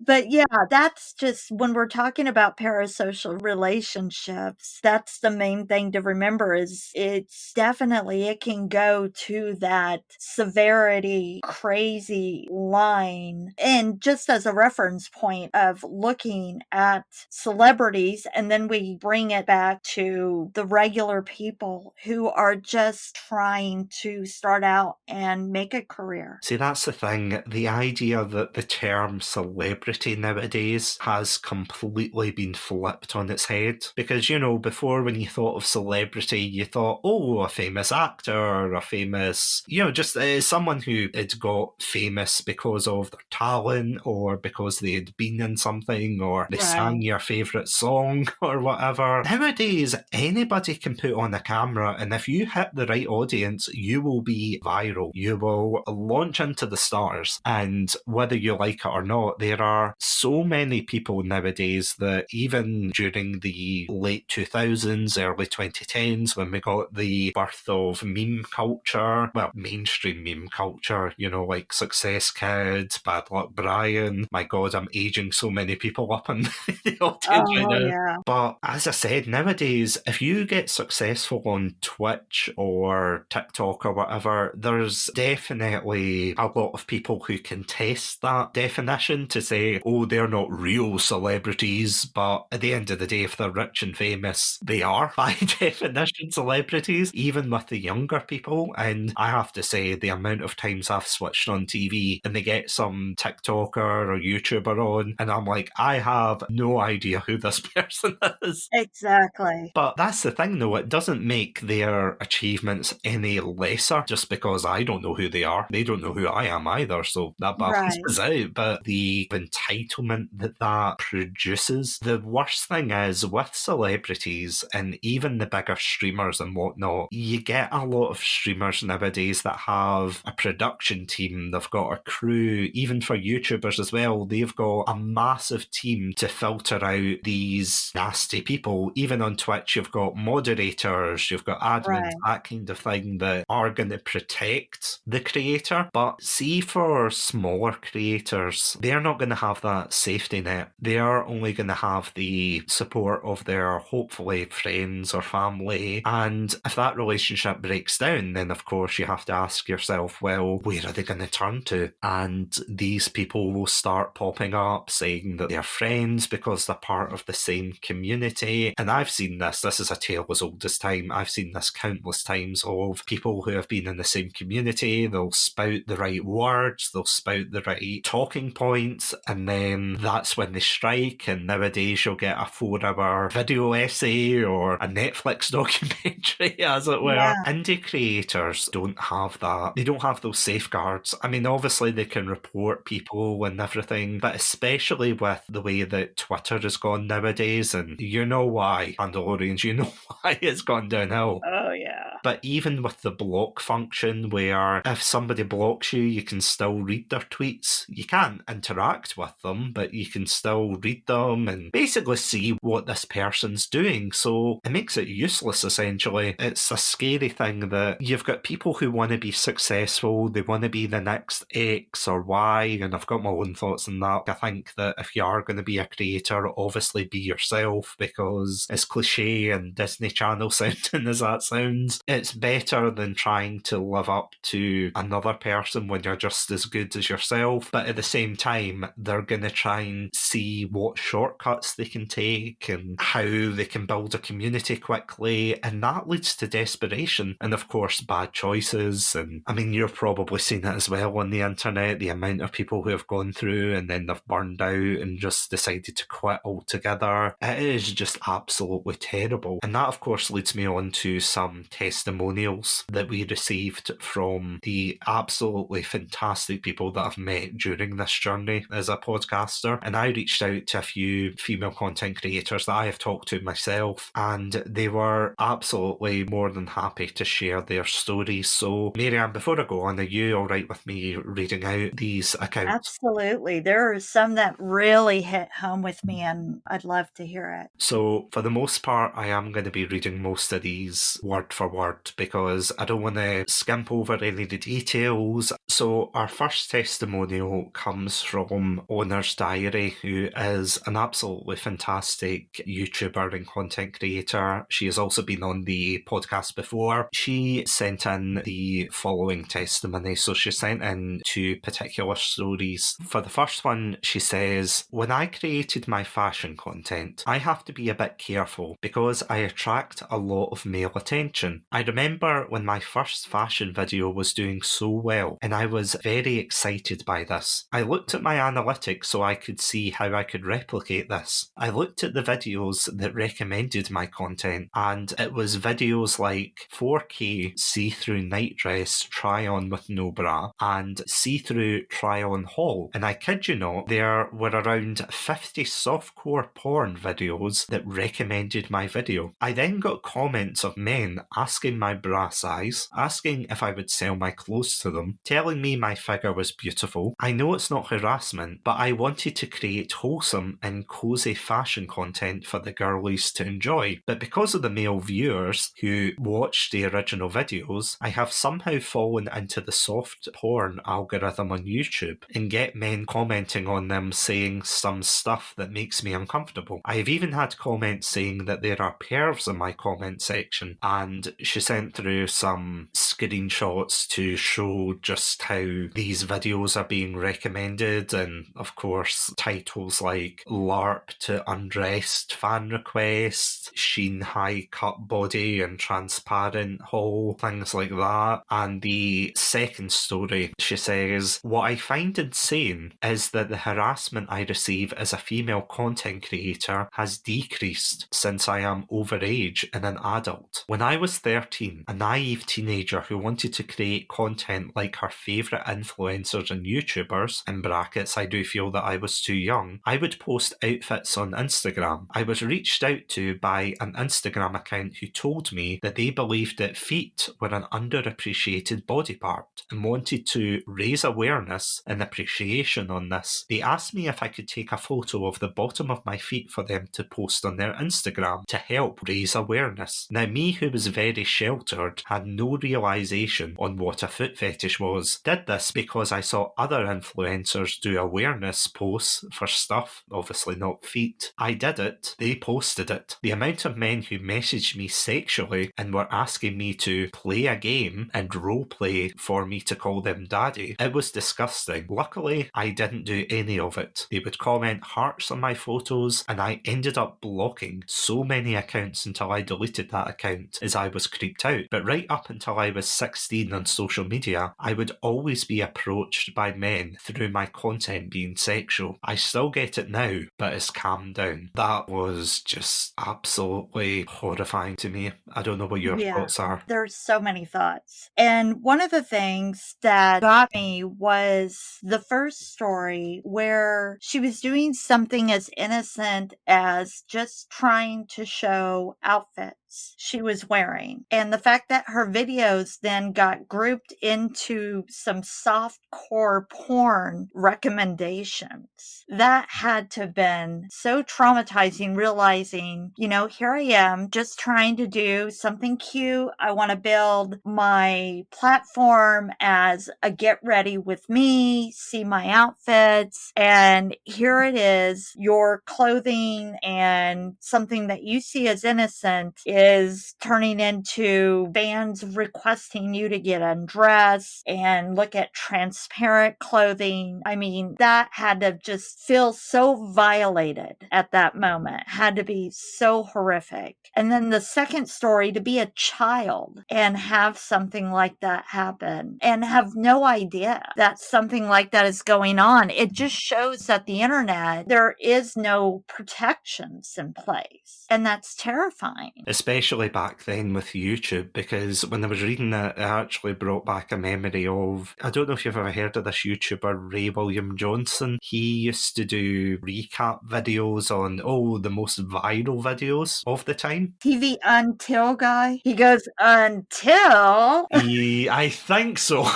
But yeah, that's just when we're talking about parasocial relationships, that's the main thing to remember is it's definitely, it can go to that severity, crazy line. And just as a reference point of looking at celebrities, and then we bring it back to the regular people who are just trying to start out and make a career. See, that's the thing. The idea that the term celebrity nowadays has completely been flipped on its head. Because, you know, before when you thought of celebrity, you thought, oh, a famous actor, a famous, you know, just someone who had got famous because of their talent or because they had been in something or they sang your favourite song or whatever. Nowadays, anybody can put on a camera, and if you hit the right audience, you will be viral. You will launch into the stars, and whether you like it or not, there are so many people nowadays that even during the late 2000s, early 2010s, when we got the birth of meme culture, well, mainstream meme culture, you know, like Success Kid, Bad Luck Brian. My God, I'm aging so many people up in the audience right now. Yeah. But as I said, nowadays, if you get successful on Twitch or TikTok or whatever, there's definitely a lot of people who contest that definition to say, oh, they're not real celebrities. But at the end of the day, if they're rich and famous, they are by definition celebrities, even with the younger people. And I have to say, the amount of times I've switched on TV and they get some TikToker or YouTuber on, and I'm like, I have no idea who this person is. Exactly. But that's the thing, though. It doesn't make their achievements any lesser just because I don't know who they are. They don't know who I am either, so that balances out. But the entitlement that produces, the worst thing is with celebrities and even the bigger streamers and whatnot, you get a lot of streamers nowadays that have a production team, they've got a crew, even for YouTubers as well, they've got a massive team to filter out these nasty people. Even on Twitch, you've got moderators, you've got admins, that kind of thing that are going to protect the creator. But see, for smaller creators, they're not going to have that safety net. They are only going to have the support of their, hopefully, friends or family. And if that relationship breaks down, then of course you have to ask yourself, well, where are they going to turn to? And these people will start popping up saying that they're friends because they're part of the same community. And I've seen this. This is a tale as old as time. I've seen this countless times of people who have been in the same community. They'll spout the right words, they'll spout the right talking points, and then that's when they strike. And nowadays you'll get a 4-hour video essay or a Netflix documentary, as it were. Yeah. Indie creators don't have that. They don't have those safeguards. I mean, obviously they can report people and everything, but especially with the way that Twitter has gone nowadays, and you know why, Pandalorians, you know why it's gone downhill. Oh, yeah. But even with the block function, where if somebody blocks you, you can still read their tweets. You can't interact with them, but you can still read them and basically see what this person's doing. So it makes it useless, essentially. It's a scary thing that you've got people who want to be successful, they want to be the next X or Y, and I've got my own thoughts on that. I think that if you are going to be a creator, obviously be yourself, because as cliche and Disney Channel sounding as that sounds, it's better than trying to live up to another person when you're just as good as yourself. But at the same time, they're going to try and see what shortcuts they can take and how they can build a community quickly, and that leads to desperation and, of course, bad choices. And I mean, you've probably seen it as well on the internet, the amount of people who have gone through and then they've burned out and just decided to quit altogether. It is just absolutely terrible. And that, of course, leads me on to some testimonials that we received from the absolutely fantastic people that I've met during this journey as a podcaster. And I reached out to a few female content creators that I have talked to myself, and they were absolutely more than happy to share their stories. So, Marianne, before I go on, are you all right with me reading out these accounts? Absolutely. There are some that really hit home with me, and I'd love to hear it. So, for the most part, I am going to be reading most of these word for word word because I don't want to skimp over any of the details. So our first testimonial comes from Owner's Diary, who is an absolutely fantastic YouTuber and content creator. She has also been on the podcast before. She sent in the following testimony. So she sent in 2 particular stories. For the first one, she says, "When I created my fashion content, I have to be a bit careful because I attract a lot of male attention. I remember when my first fashion video was doing so well, and I was very excited by this. I looked at my analytics so I could see how I could replicate this. I looked at the videos that recommended my content, and it was videos like 4K see-through night dress try on with no bra and see-through try on haul. And I kid you not, there were around 50 softcore porn videos that recommended my video. I then got comments of men asking my bra size, asking if I would sell my clothes to them, telling me my figure was beautiful. I know it's not harassment, but I wanted to create wholesome and cozy fashion content for the girlies to enjoy. But because of the male viewers who watched the original videos, I have somehow fallen into the soft porn algorithm on YouTube and get men commenting on them saying some stuff that makes me uncomfortable. I have even had comments saying that there are pervs in my comment section, and she sent through some screenshots to show just how these videos are being recommended, and of course titles like LARP to undressed fan request, sheen high cut body and transparent haul, things like that. And the second story, she says, "What I find insane is that the harassment I receive as a female content creator has decreased since I am overage and an adult. When I was 13, a naive teenager who wanted to create content like her favourite influencers and YouTubers, in brackets, I do feel that I was too young, I would post outfits on Instagram. I was reached out to by an Instagram account who told me that they believed that feet were an underappreciated body part and wanted to raise awareness and appreciation on this. They asked me if I could take a photo of the bottom of my feet for them to post on their Instagram to help raise awareness. Now, me, who was very sheltered, had no realisation on what a foot fetish was. Did this because I saw other influencers do awareness posts for stuff, obviously not feet. I did it, they posted it. The amount of men who messaged me sexually and were asking me to play a game and roleplay for me to call them daddy, it was disgusting. Luckily, I didn't do any of it. They would comment hearts on my photos, and I ended up blocking so many accounts until I deleted that account as I was creeped out. But right up until I was 16 on social media, I would always be approached by men through my content being sexual. I still get it now, but it's calmed down." That was just absolutely horrifying to me. I don't know what your thoughts are. There's so many thoughts. And one of the things that got me was the first story where she was doing something as innocent as just trying to show outfits she was wearing. And the fact that her videos then got grouped into some softcore porn recommendations, that had to have been so traumatizing, realizing, here I am just trying to do something cute. I want to build my platform as a get ready with me, see my outfits, and here it is, your clothing and something that you see as innocent is turning into fans requesting you to get undressed and look at transparent clothing. I mean, that had to just feel so violated at that moment. Had to be so horrific. And then the second story, to be a child and have something like that happen and have no idea that something like that is going on. It just shows that the internet, there is no protections in place. And that's terrifying. Especially back then with YouTube, because when I was reading it, it actually brought back a memory of, I don't know if you've ever heard of this YouTuber, Ray William Johnson. He used to do recap videos on, the most viral videos of the time. TV Until guy? He goes, until? I think so.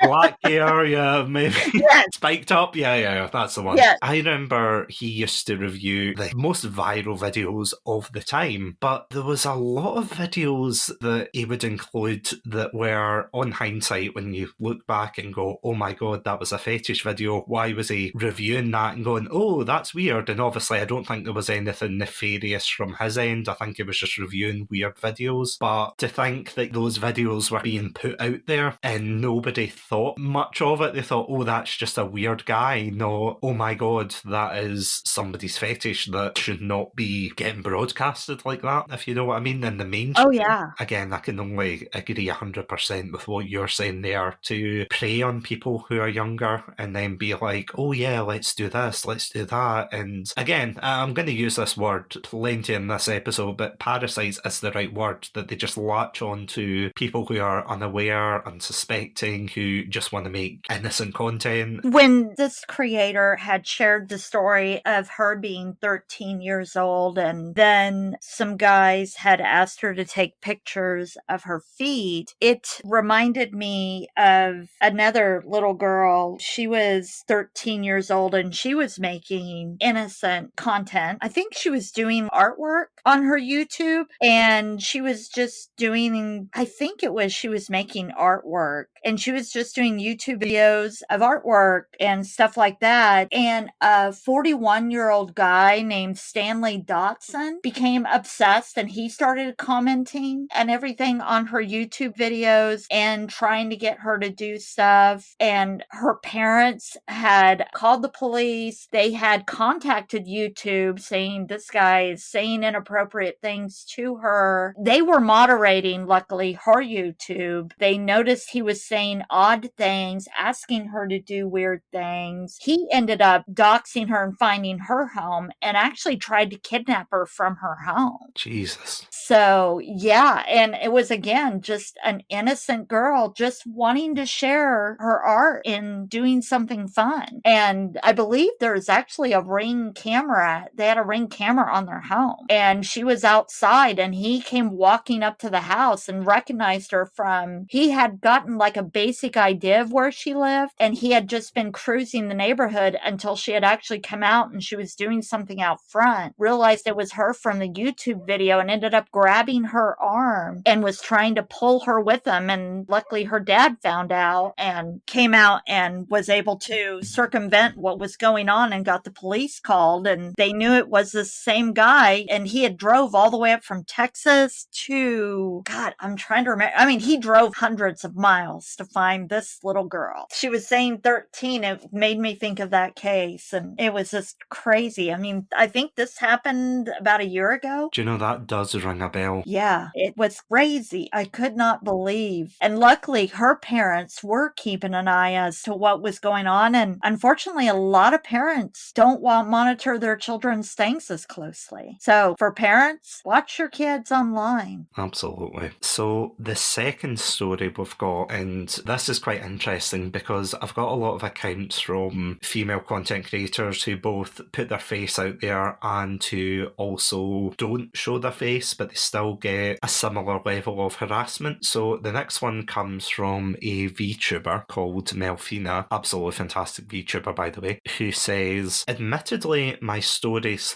Black hair, yeah, maybe. Yes. Spiked up, yeah, that's the one. Yes. I remember he used to review the most viral videos of the time, but there was a lot of videos that he would include that were, on hindsight, when you look back and go, oh my god, that was a fetish video, why was he reviewing that and going, oh, that's weird? And obviously I don't think there was anything nefarious from his end. I think he was just reviewing weird videos. But to think that those videos were being put out there and nobody thought much of it, they thought, oh, that's just a weird guy. No, oh my god, that is somebody's fetish that should not be getting broadcasted like that, if you know what I mean, in the mainstream. Oh, yeah. Again, I can only agree 100% with what you're saying there. To prey on people who are younger and then be like, oh yeah, let's do this, let's do that. And again, I'm going to use this word plenty in this episode, but parasites is the right word, that they just latch on to people who are unaware, unsuspecting, who just want to make innocent content. When this creator had shared the story of her being 13 years old, and then some guys had asked her to take pictures of her feet, it reminded me of another little girl. She was 13 years old and she was making innocent content. I think she was doing artwork on her YouTube, and she was just doing, I think it was, she was making artwork, and she was just doing YouTube videos of artwork and stuff like that. And a 41-year-old guy named Stanley Dotson became obsessed, and he started commenting and everything on her YouTube videos and trying to get her to do stuff. And her parents had called the police. They had contacted YouTube saying this guy is saying inappropriate things to her. They were moderating, luckily, her YouTube. They noticed he was saying odd things, asking her to do weird things. He ended up doxing her and finding her home, and actually tried to kidnap her from her home. Jesus. So, yeah, and it was, again, just an innocent girl just wanting to share her art and doing something fun. And I believe there's actually a Ring camera. They had a Ring camera on their home, and she was outside, and he came walking up to the house and recognized her from, he had gotten like a basic idea of where she lived, and he had just been cruising the neighborhood until she had actually come out and she was doing something out front, realized it was her from the YouTube video, and ended up grabbing her arm and was trying to pull her with him. And luckily her dad found out and came out and was able to circumvent what was going on and got the police called, and they knew it was the same guy. And he had drove all the way up from Texas to, God, I'm trying to remember. I mean, he drove hundreds of miles to find this little girl. She was saying 13. It made me think of that case, and it was just crazy. I mean, I think this happened about a year ago. Do you know, that does ring a bell? Yeah, it was crazy. I could not believe. And luckily, her parents were keeping an eye as to what was going on. And unfortunately, a lot of parents don't monitor their children's things as closely. So for parents, watch your kids online. Absolutely. So the second story we've got, and this is quite interesting because I've got a lot of accounts from female content creators who both put their face out there and who also don't show their face, but they still get a similar level of harassment. So the next one comes from a VTuber called Melfina, absolutely fantastic VTuber by the way, who says, admittedly my stories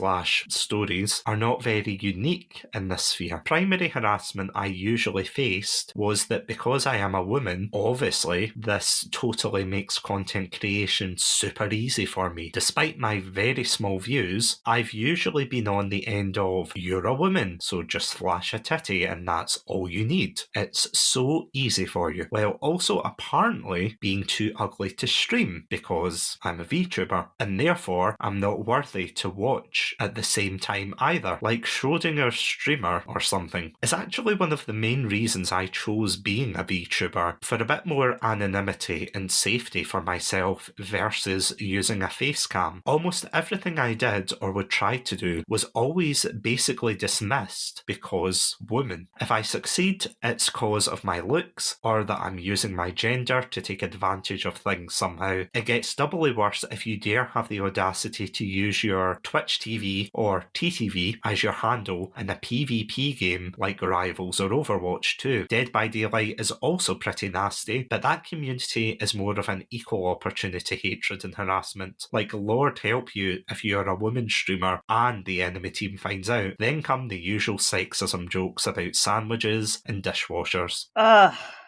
are not very unique in this sphere. Primary harassment I usually faced was that because I am a woman, obviously this totally makes content creation super easy for me. Despite my very small views, I've usually been on the end of, you're a woman, so just flash a titty and that's all you need. It's so easy for you. While also apparently being too ugly to stream because I'm a VTuber and therefore I'm not worthy to watch at the same time either, like Schrodinger's streamer or something. It's actually one of the main reasons I chose being a VTuber, for a bit more anonymity and safety for myself versus using a face cam. Almost everything I did or would try to do was always basically dismissed because woman. If I succeed, it's cause of my looks or that I'm using my gender to take advantage of things somehow. It gets doubly worse if you dare have the audacity to use your Twitch TV or TTV as your handle in a PvP game like Rivals or Overwatch too. Dead by Daylight is also pretty nasty, but that community is more of an equal opportunity hatred and harassment. Like, Lord help you if you're a woman streamer and the enemy team finds out. Then come the usual usual sexism jokes about sandwiches and dishwashers.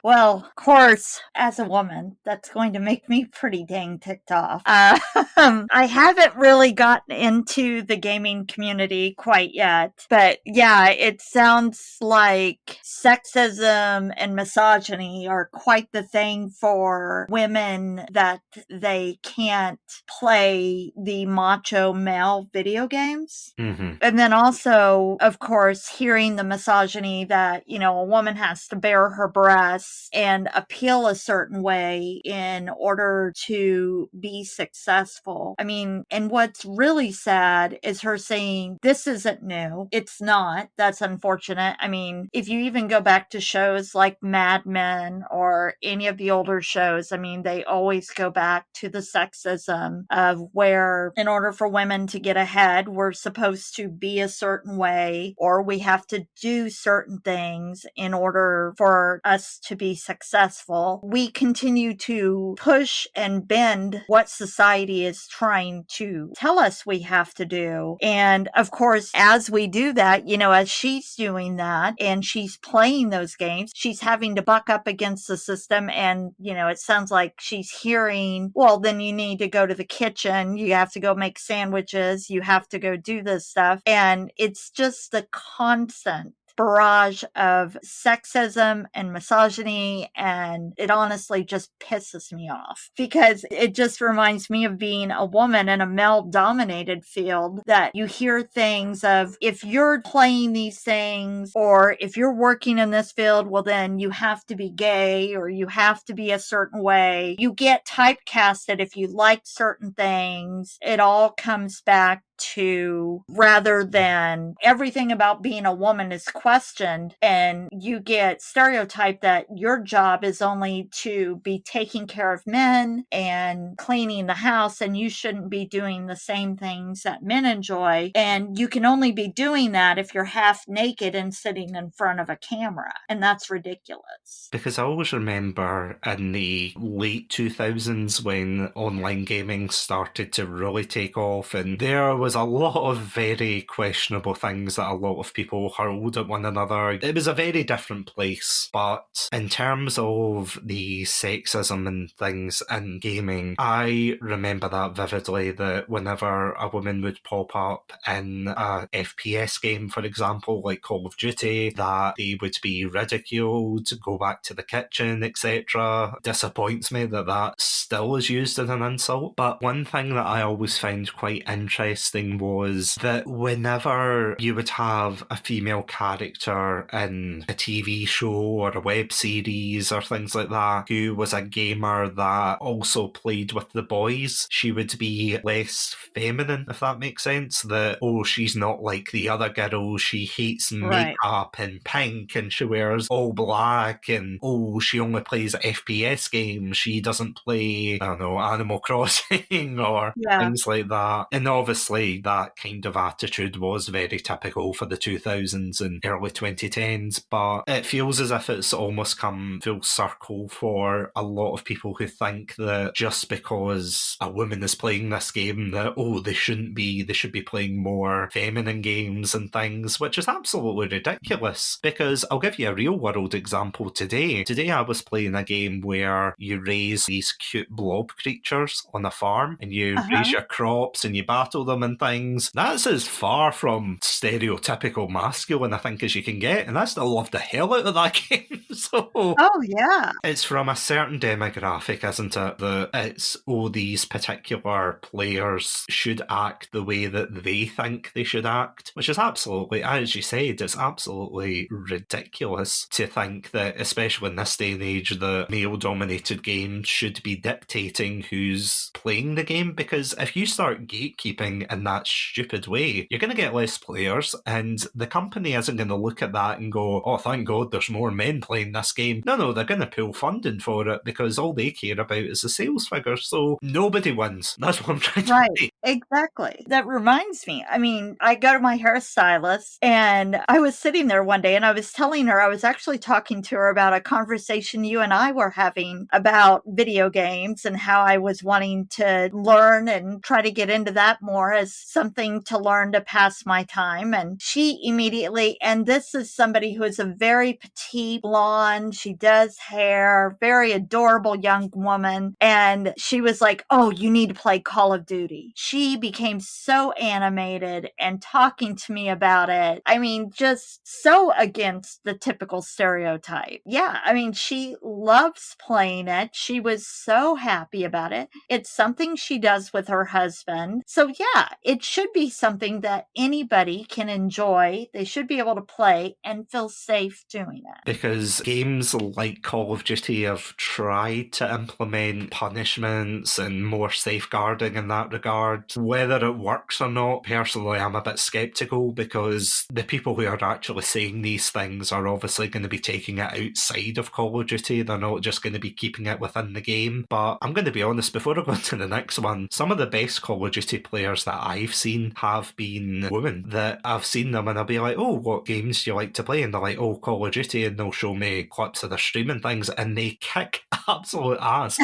Well, of course, as a woman, that's going to make me pretty dang ticked off. I haven't really gotten into the gaming community quite yet, but yeah, it sounds like sexism and misogyny are quite the thing for women, that they can't play the macho male video games. Mm-hmm. And then also, of course, hearing the misogyny that, a woman has to bare her breasts and appeal a certain way in order to be successful. I mean, and what's really sad is her saying, this isn't new. It's not. That's unfortunate. I mean, if you even go back to shows like Mad Men or any of the older shows, I mean, they always go back to the sexism of where, in order for women to get ahead, we're supposed to be a certain way, or we have to do certain things in order for us to be successful. We continue to push and bend what society is trying to tell us we have to do. And of course, as we do that, as she's doing that and she's playing those games, she's having to buck up against the system. And, it sounds like she's hearing, well, then you need to go to the kitchen. You have to go make sandwiches. You have to go do this stuff. And it's just the constant barrage of sexism and misogyny, and it honestly just pisses me off, because it just reminds me of being a woman in a male-dominated field, that you hear things of, if you're playing these things or if you're working in this field, well, then you have to be gay or you have to be a certain way. You get typecasted if you like certain things. It all comes back to, rather than everything about being a woman is questioned, and you get stereotyped that your job is only to be taking care of men and cleaning the house, and you shouldn't be doing the same things that men enjoy, and you can only be doing that if you're half naked and sitting in front of a camera, and that's ridiculous. Because I always remember in the late 2000s when online gaming started to really take off, and there was a lot of very questionable things that a lot of people hurled at one another. It was a very different place, but in terms of the sexism and things in gaming, I remember that vividly, that whenever a woman would pop up in a FPS game, for example, like Call of Duty, that they would be ridiculed, go back to the kitchen, etc. Disappoints me that that still is used as an insult. But one thing that I always found quite interesting was that whenever you would have a female character in a TV show or a web series or things like that who was a gamer that also played with the boys, she would be less feminine, if that makes sense. That, oh, she's not like the other girls, she hates makeup and pink and she wears all black, and oh, she only plays FPS games, she doesn't play, I don't know, Animal Crossing or things like that. And obviously that kind of attitude was very typical for the 2000s and early 2010s, but it feels as if it's almost come full circle for a lot of people who think that just because a woman is playing this game that, oh, they should be playing more feminine games and things, which is absolutely ridiculous. Because I'll give you a real world example today. Today I was playing a game where you raise these cute blob creatures on a farm, and you raise your crops and you battle them and things. That's as far from stereotypical masculine, I think, as you can get, and I still love the hell out of that game. So, oh yeah, it's from a certain demographic, isn't it? That it's, oh, these particular players should act the way that they think they should act, which is absolutely, as you said, it's absolutely ridiculous to think that, especially in this day and age, the male-dominated games should be dictating who's playing the game. Because if you start gatekeeping in that stupid way, you're going to get less players, and the company isn't going to look at that and go, oh, thank God there's more men playing this game. No, they're going to pull funding for it, because all they care about is the sales figures. So nobody wins. That's what I'm trying to say. Exactly. That reminds me. I mean, I go to my hairstylist and I was sitting there one day and I was telling her, I was actually talking to her about a conversation you and I were having about video games and how I was wanting to learn and try to get into that more as something to learn to pass my time. And she immediately, and this is somebody who is a very petite blonde, she does hair, very adorable young woman. And she was like, "Oh, you need to play Call of Duty." She became so animated and talking to me about it. I mean, just so against the typical stereotype. Yeah, I mean, she loves playing it. She was so happy about it. It's something she does with her husband. So, yeah, it should be something that anybody can enjoy. They should be able to play and feel safe doing it. Because games like Call of Duty have tried to implement punishments and more safeguarding in that regard. Whether it works or not, personally, I'm a bit sceptical because the people who are actually saying these things are obviously going to be taking it outside of Call of Duty. They're not just going to be keeping it within the game. But I'm going to be honest, before I go to the next one, some of the best Call of Duty players that I've seen have been women. That I've seen them and I'll be like, "Oh, what games do you like to play?" And they're like, "Oh, Call of Duty," and they'll show me clips of their streaming things and they kick absolute ass.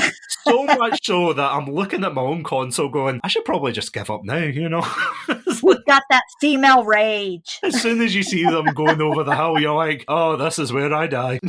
So much so that I'm looking at my own console going, I should probably just give up now, you know? We've got that female rage. As soon as you see them going over the hill, you're like, "Oh, this is where I die."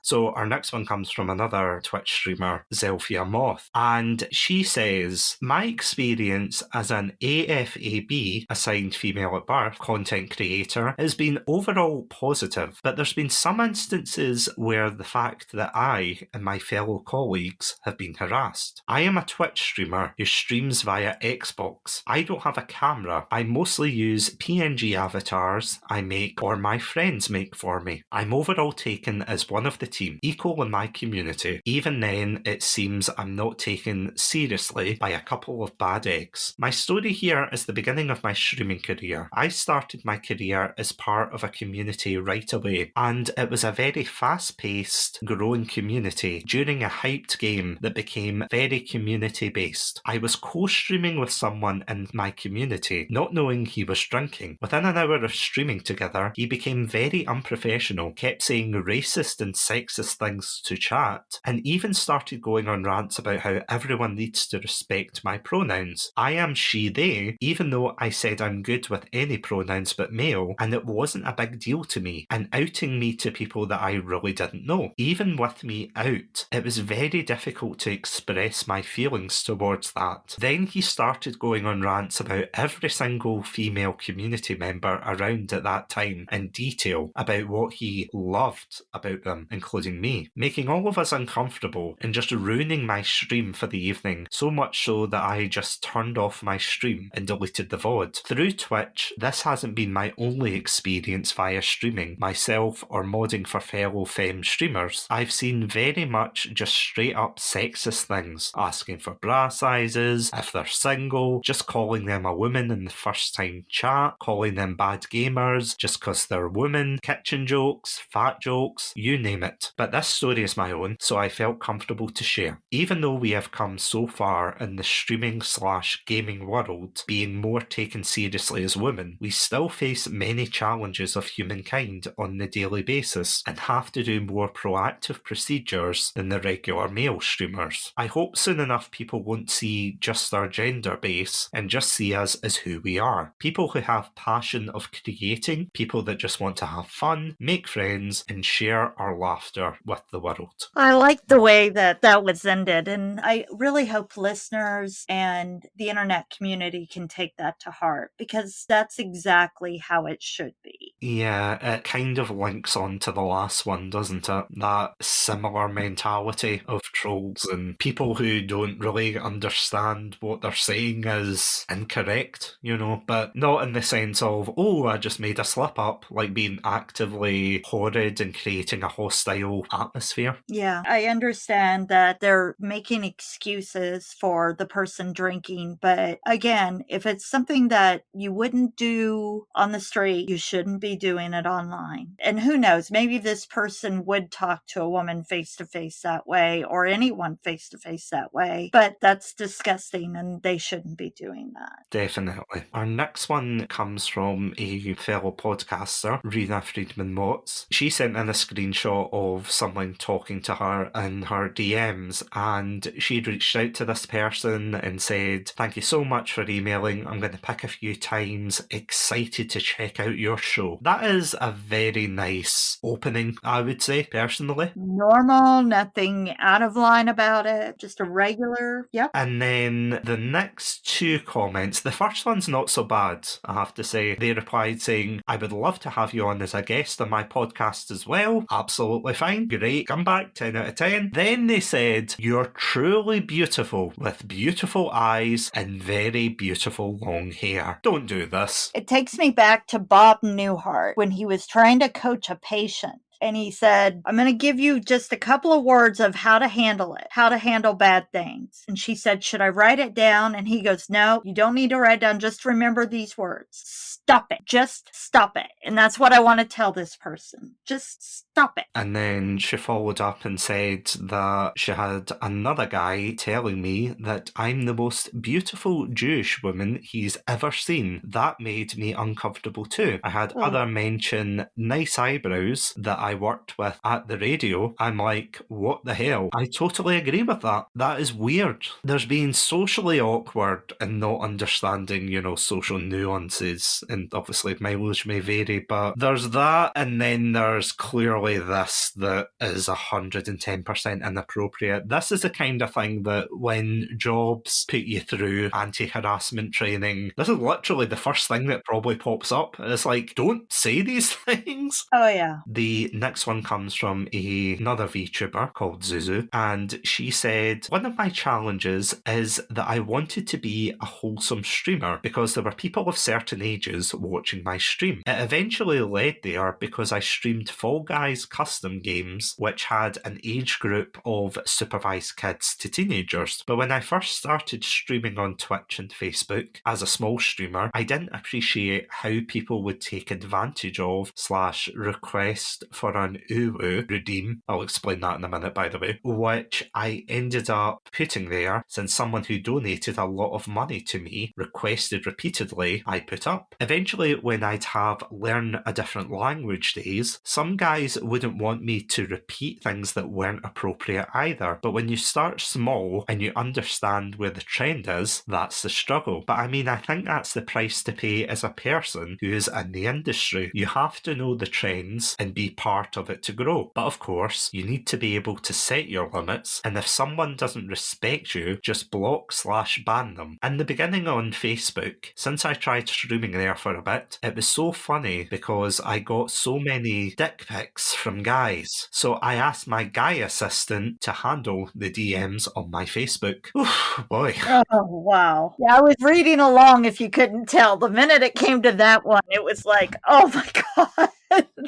So our next one comes from another Twitch streamer, Zelfia Moth, and she says, "My experience as an AFAB, assigned female at birth, content creator has been overall positive, but there's been some instances where the fact that I and my fellow colleagues have been harassed. I am a Twitch streamer who streams via Xbox. I don't have a camera. I mostly use PNG avatars I make or my friends make for me. I'm overall taken as one of the team, equal in my community. Even then, it seems I'm not taken seriously by a couple of bad eggs. My story here is the beginning of my streaming career. I started my career as part of a community right away, and it was a very fast-paced, growing community during a hyped game that became very community-based. I was co-streaming with someone in my community, not knowing he was drinking. Within an hour of streaming together, he became very unprofessional, kept saying racist and sexist things to chat, and even started going on rants about how everyone needs to respect my pronouns. I am she, they, even though I said I'm good with any pronouns but male, and it wasn't a big deal to me, and outing me to people that I really didn't know. Even with me out, it was very difficult to express my feelings towards that. Then he started going on rants about every single female community member around at that time in detail about what he loved about them, including me, making all of us uncomfortable and just ruining my stream for the evening, so much so that I just turned off my stream and deleted the VOD. Through Twitch, this hasn't been my only experience via streaming, myself or modding for fellow femme streamers. I've seen very much just straight up sexist things, asking for bra sizes, if they're single, just calling them a woman in the first time chat, calling them bad gamers just because they're women, kitchen jokes, fat jokes, you name it. But this story is my own, so I felt comfortable to share. Even though we have come so far in the streaming/gaming world, being more taken seriously as women, we still face many challenges of humankind on the daily basis and have to do more proactive procedures than the regular male streamers. I hope soon enough people won't see just our gender base and just see us as who we are. People who have passion of creating, people that just want to have fun, make friends, and share our laughter with the world." I like the way that that was ended, and I really hope listeners and the internet community can take that to heart because that's exactly how it should be. Yeah, it kind of links on to the last one, doesn't it? That similar mentality of trolls and people who don't really understand what they're saying is incorrect, you know, but not in the sense of, "Oh, I just made a slip up," like being actively horrid and creating a hostile atmosphere. Yeah, I understand that they're making excuses for the person drinking, but again, if it's something that you wouldn't do on the street, you shouldn't be doing it online. And who knows, maybe this person would talk to a woman face to face that way, or anyone face to face that way, but that's disgusting and they shouldn't be doing that. Definitely. Our next one comes from a fellow podcaster, Rena Friedman Motz. She sent in a screenshot of someone talking to her in her DMs, and she'd reached out to this person and said, "Thank you so much for emailing. I'm going to pick a few times. Excited to check out your show." That is a very nice opening, I would say, personally. Normal, nothing out of line about it, just a regular, yep. And then the next two comments, the first one's not so bad, I have to say. They replied saying, "I would love to have you on as a guest on my podcast as well." Absolutely fine. Great. Come back. 10 out of 10. Then they said, "You're truly beautiful with beautiful eyes and very beautiful long hair." Don't do this. It takes me back to Bob Newhart when he was trying to coach a patient. And he said, "I'm going to give you just a couple of words of how to handle it, how to handle bad things." And she said, "Should I write it down?" And he goes, "No, you don't need to write it down. Just remember these words. Stop it. Just stop it." And that's what I want to tell this person. Just stop it. And then she followed up and said that she had another guy telling me that I'm the most beautiful Jewish woman he's ever seen. That made me uncomfortable too. I had other mention nice eyebrows that I worked with at the radio. I'm like, what the hell? I totally agree with that. That is weird. There's being socially awkward and not understanding, social nuances. And obviously mileage may vary, but there's that. And then there's clearly this that is 110% inappropriate. This is the kind of thing that when jobs put you through anti-harassment training, this is literally the first thing that probably pops up. It's like, don't say these things. Oh, yeah. The next one comes from another VTuber called Zuzu, and she said, "One of my challenges is that I wanted to be a wholesome streamer because there were people of certain ages watching my stream. It eventually led there because I streamed Fall Guys custom games, which had an age group of supervised kids to teenagers. But when I first started streaming on Twitch and Facebook as a small streamer, I didn't appreciate how people would take advantage of / request for an UWU redeem." I'll explain that in a minute, by the way. "Which I ended up putting there since someone who donated a lot of money to me requested repeatedly I put up. Eventually, when I'd have learn a different language days, some guys wouldn't want me to repeat things that weren't appropriate either. But when you start small and you understand where the trend is, that's the struggle. But I mean, I think that's the price to pay as a person who is in the industry. You have to know the trends and be part of it to grow. But of course, you need to be able to set your limits, and if someone doesn't respect you, just block / ban them." In the beginning on Facebook, since I tried streaming there for a bit, it was so funny because I got so many dick pics from guys. So I asked my guy assistant to handle the DMs on my Facebook. Oof, boy. Oh, wow. Yeah, I was reading along if you couldn't tell. The minute it came to that one, it was like, oh my God.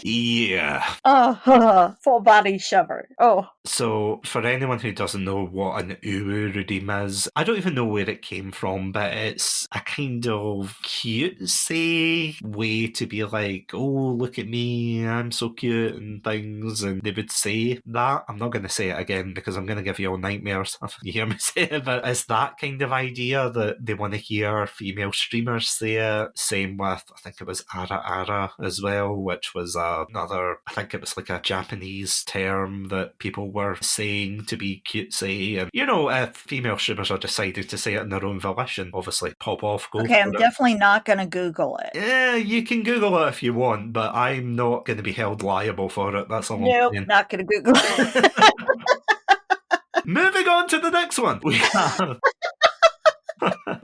Yeah. Oh, full body shiver. Oh. So, for anyone who doesn't know what an uwu redeem is, I don't even know where it came from, but it's a kind of cutesy way to be like, "Oh, look at me, I'm so cute," and things, and they would say that. I'm not going to say it again because I'm going to give you all nightmares if you hear me say it, but it's that kind of idea that they want to hear female streamers say it. Same with, I think it was Ara as well, which was another, I think it was like a Japanese term that people were saying to be cutesy. And, if female streamers are deciding to say it in their own volition, obviously pop off, go Okay, for I'm it. definitely not going to Google it. Yeah, you can Google it if you want, but I'm not going to be held liable for it. That's all Nope, I'm saying. not going to Google it. Moving on to the next one.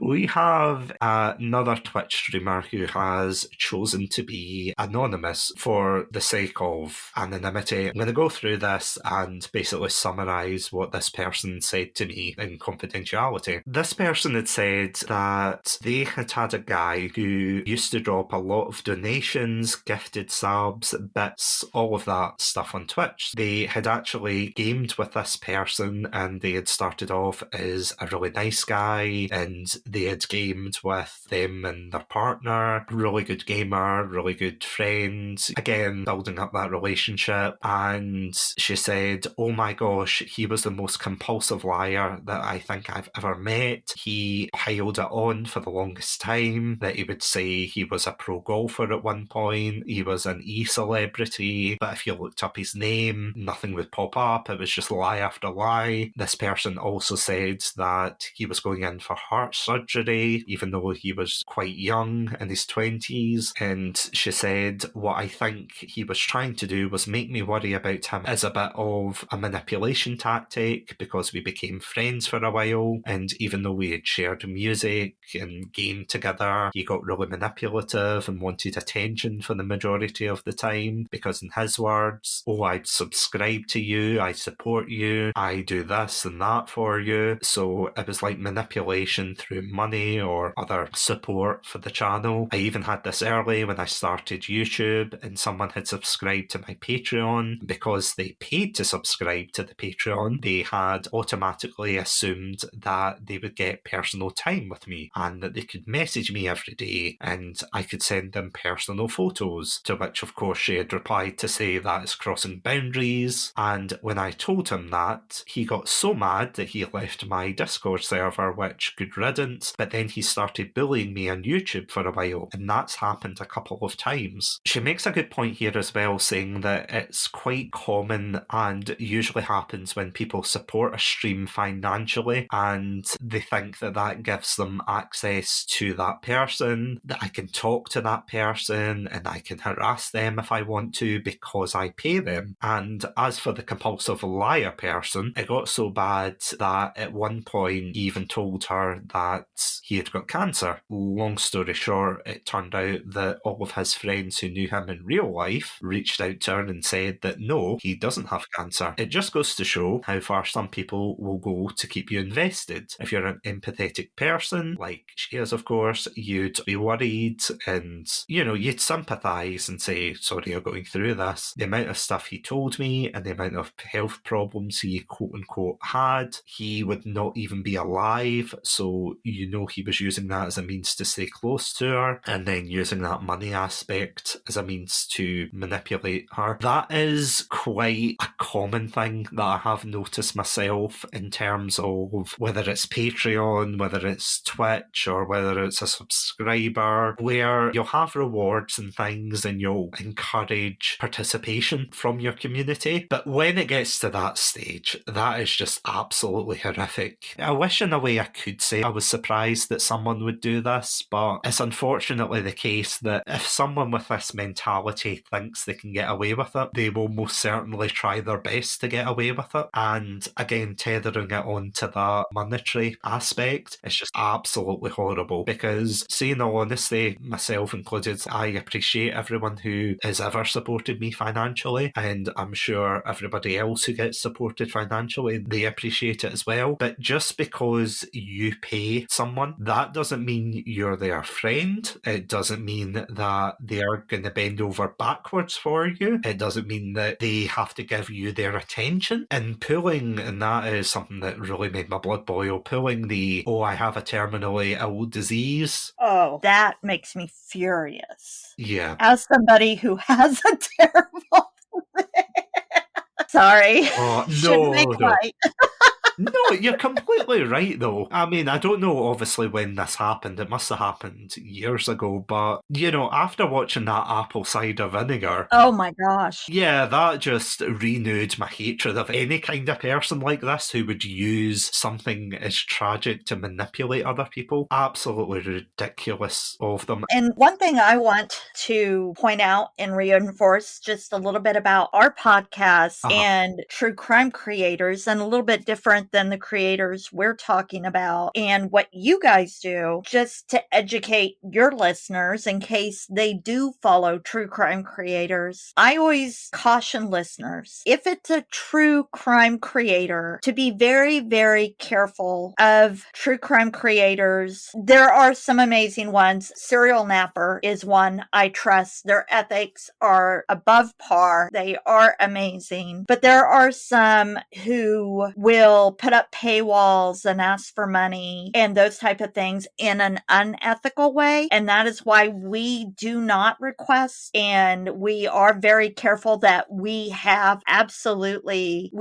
We have another Twitch streamer who has chosen to be anonymous for the sake of anonymity. I'm going to go through this and basically summarise what this person said to me in confidentiality. This person had said that they had had a guy who used to drop a lot of donations, gifted subs, bits, all of that stuff on Twitch. They had actually gamed with this person and they had started off as a really nice guy, and they had gamed with them and their partner. Really good gamer, really good friends. Again, building up that relationship. And she said, oh my gosh, he was the most compulsive liar that I think I've ever met. He piled it on for the longest time, that he would say he was a pro golfer at one point, he was an e-celebrity, but if you looked up his name, nothing would pop up. It was just lie after lie. This person also said that he was going in for heart surgery, even though he was quite young, in his 20s. And she said, what I think he was trying to do was make me worry about him as a bit of a manipulation tactic, because we became friends for a while, and even though we had shared music and gamed together, he got really manipulative and wanted attention for the majority of the time, because in his words, oh, I subscribe to you, I support you, I do this and that for you. So it was like manipulation through money or other support for the channel. I even had this early when I started YouTube, and someone had subscribed to my Patreon. Because they paid to subscribe to the Patreon, they had automatically assumed that they would get personal time with me, and that they could message me every day and I could send them personal photos, to which of course she had replied to say that is crossing boundaries. And when I told him that, he got so mad that he left my Discord server, which good riddance, but then he started bullying me on YouTube for a while, and that's happened a couple of times. She makes a good point here as well, saying that it's quite common and usually happens when people support a stream financially, and they think that that gives them access to that person, that I can talk to that person and I can harass them if I want to because I pay them. And as for the compulsive liar person, it got so bad that at one point he even told her that he had got cancer. Long story short, it turned out that all of his friends who knew him in real life reached out to her and said that no, he doesn't have cancer. It just goes to show how far some people will go to keep you invested. If you're an empathetic person, like she is of course, you'd be worried and, you'd sympathise and say, sorry you're going through this. The amount of stuff he told me and the amount of health problems he quote unquote had, he would not even be alive, so he was using that as a means to stay close to her, and then using that money aspect as a means to manipulate her. That is quite a common thing that I have noticed myself in terms of whether it's Patreon, whether it's Twitch, or whether it's a subscriber, where you'll have rewards and things and you'll encourage participation from your community. But when it gets to that stage, that is just absolutely horrific. I wish in a way I could say I was surprised that someone would do this, but it's unfortunately the case that if someone with this mentality thinks they can get away with it, they will most certainly try their best to get away with it. And again, tethering it onto that monetary aspect, it's just absolutely horrible, because, say in all honesty, myself included, I appreciate everyone who has ever supported me financially, and I'm sure everybody else who gets supported financially, they appreciate it as well. But just because you pay someone, that doesn't mean you're their friend. It doesn't mean that they're going to bend over backwards for you. It doesn't mean that they have to give you their attention. And pulling, and that is something that really made my blood boil, pulling the, oh, I have a terminally ill disease. Oh, that makes me furious. Yeah. As somebody who has a terrible Sorry. Oh, Shouldn't make no. light. No, you're completely right, though. I mean, I don't know, obviously, when this happened. It must have happened years ago. But, after watching that apple cider vinegar... Oh, my gosh. Yeah, that just renewed my hatred of any kind of person like this who would use something as tragic to manipulate other people. Absolutely ridiculous of them. And one thing I want to point out and reinforce just a little bit about our podcast and true crime creators, and a little bit different than the creators we're talking about, and what you guys do, just to educate your listeners in case they do follow true crime creators. I always caution listeners, if it's a true crime creator, to be very, very careful of true crime creators. There are some amazing ones. Serial Napper is one I trust. Their ethics are above par. They are amazing. But there are some who will put up paywalls and ask for money and those type of things in an unethical way. And that is why we do not request, and we are very careful that we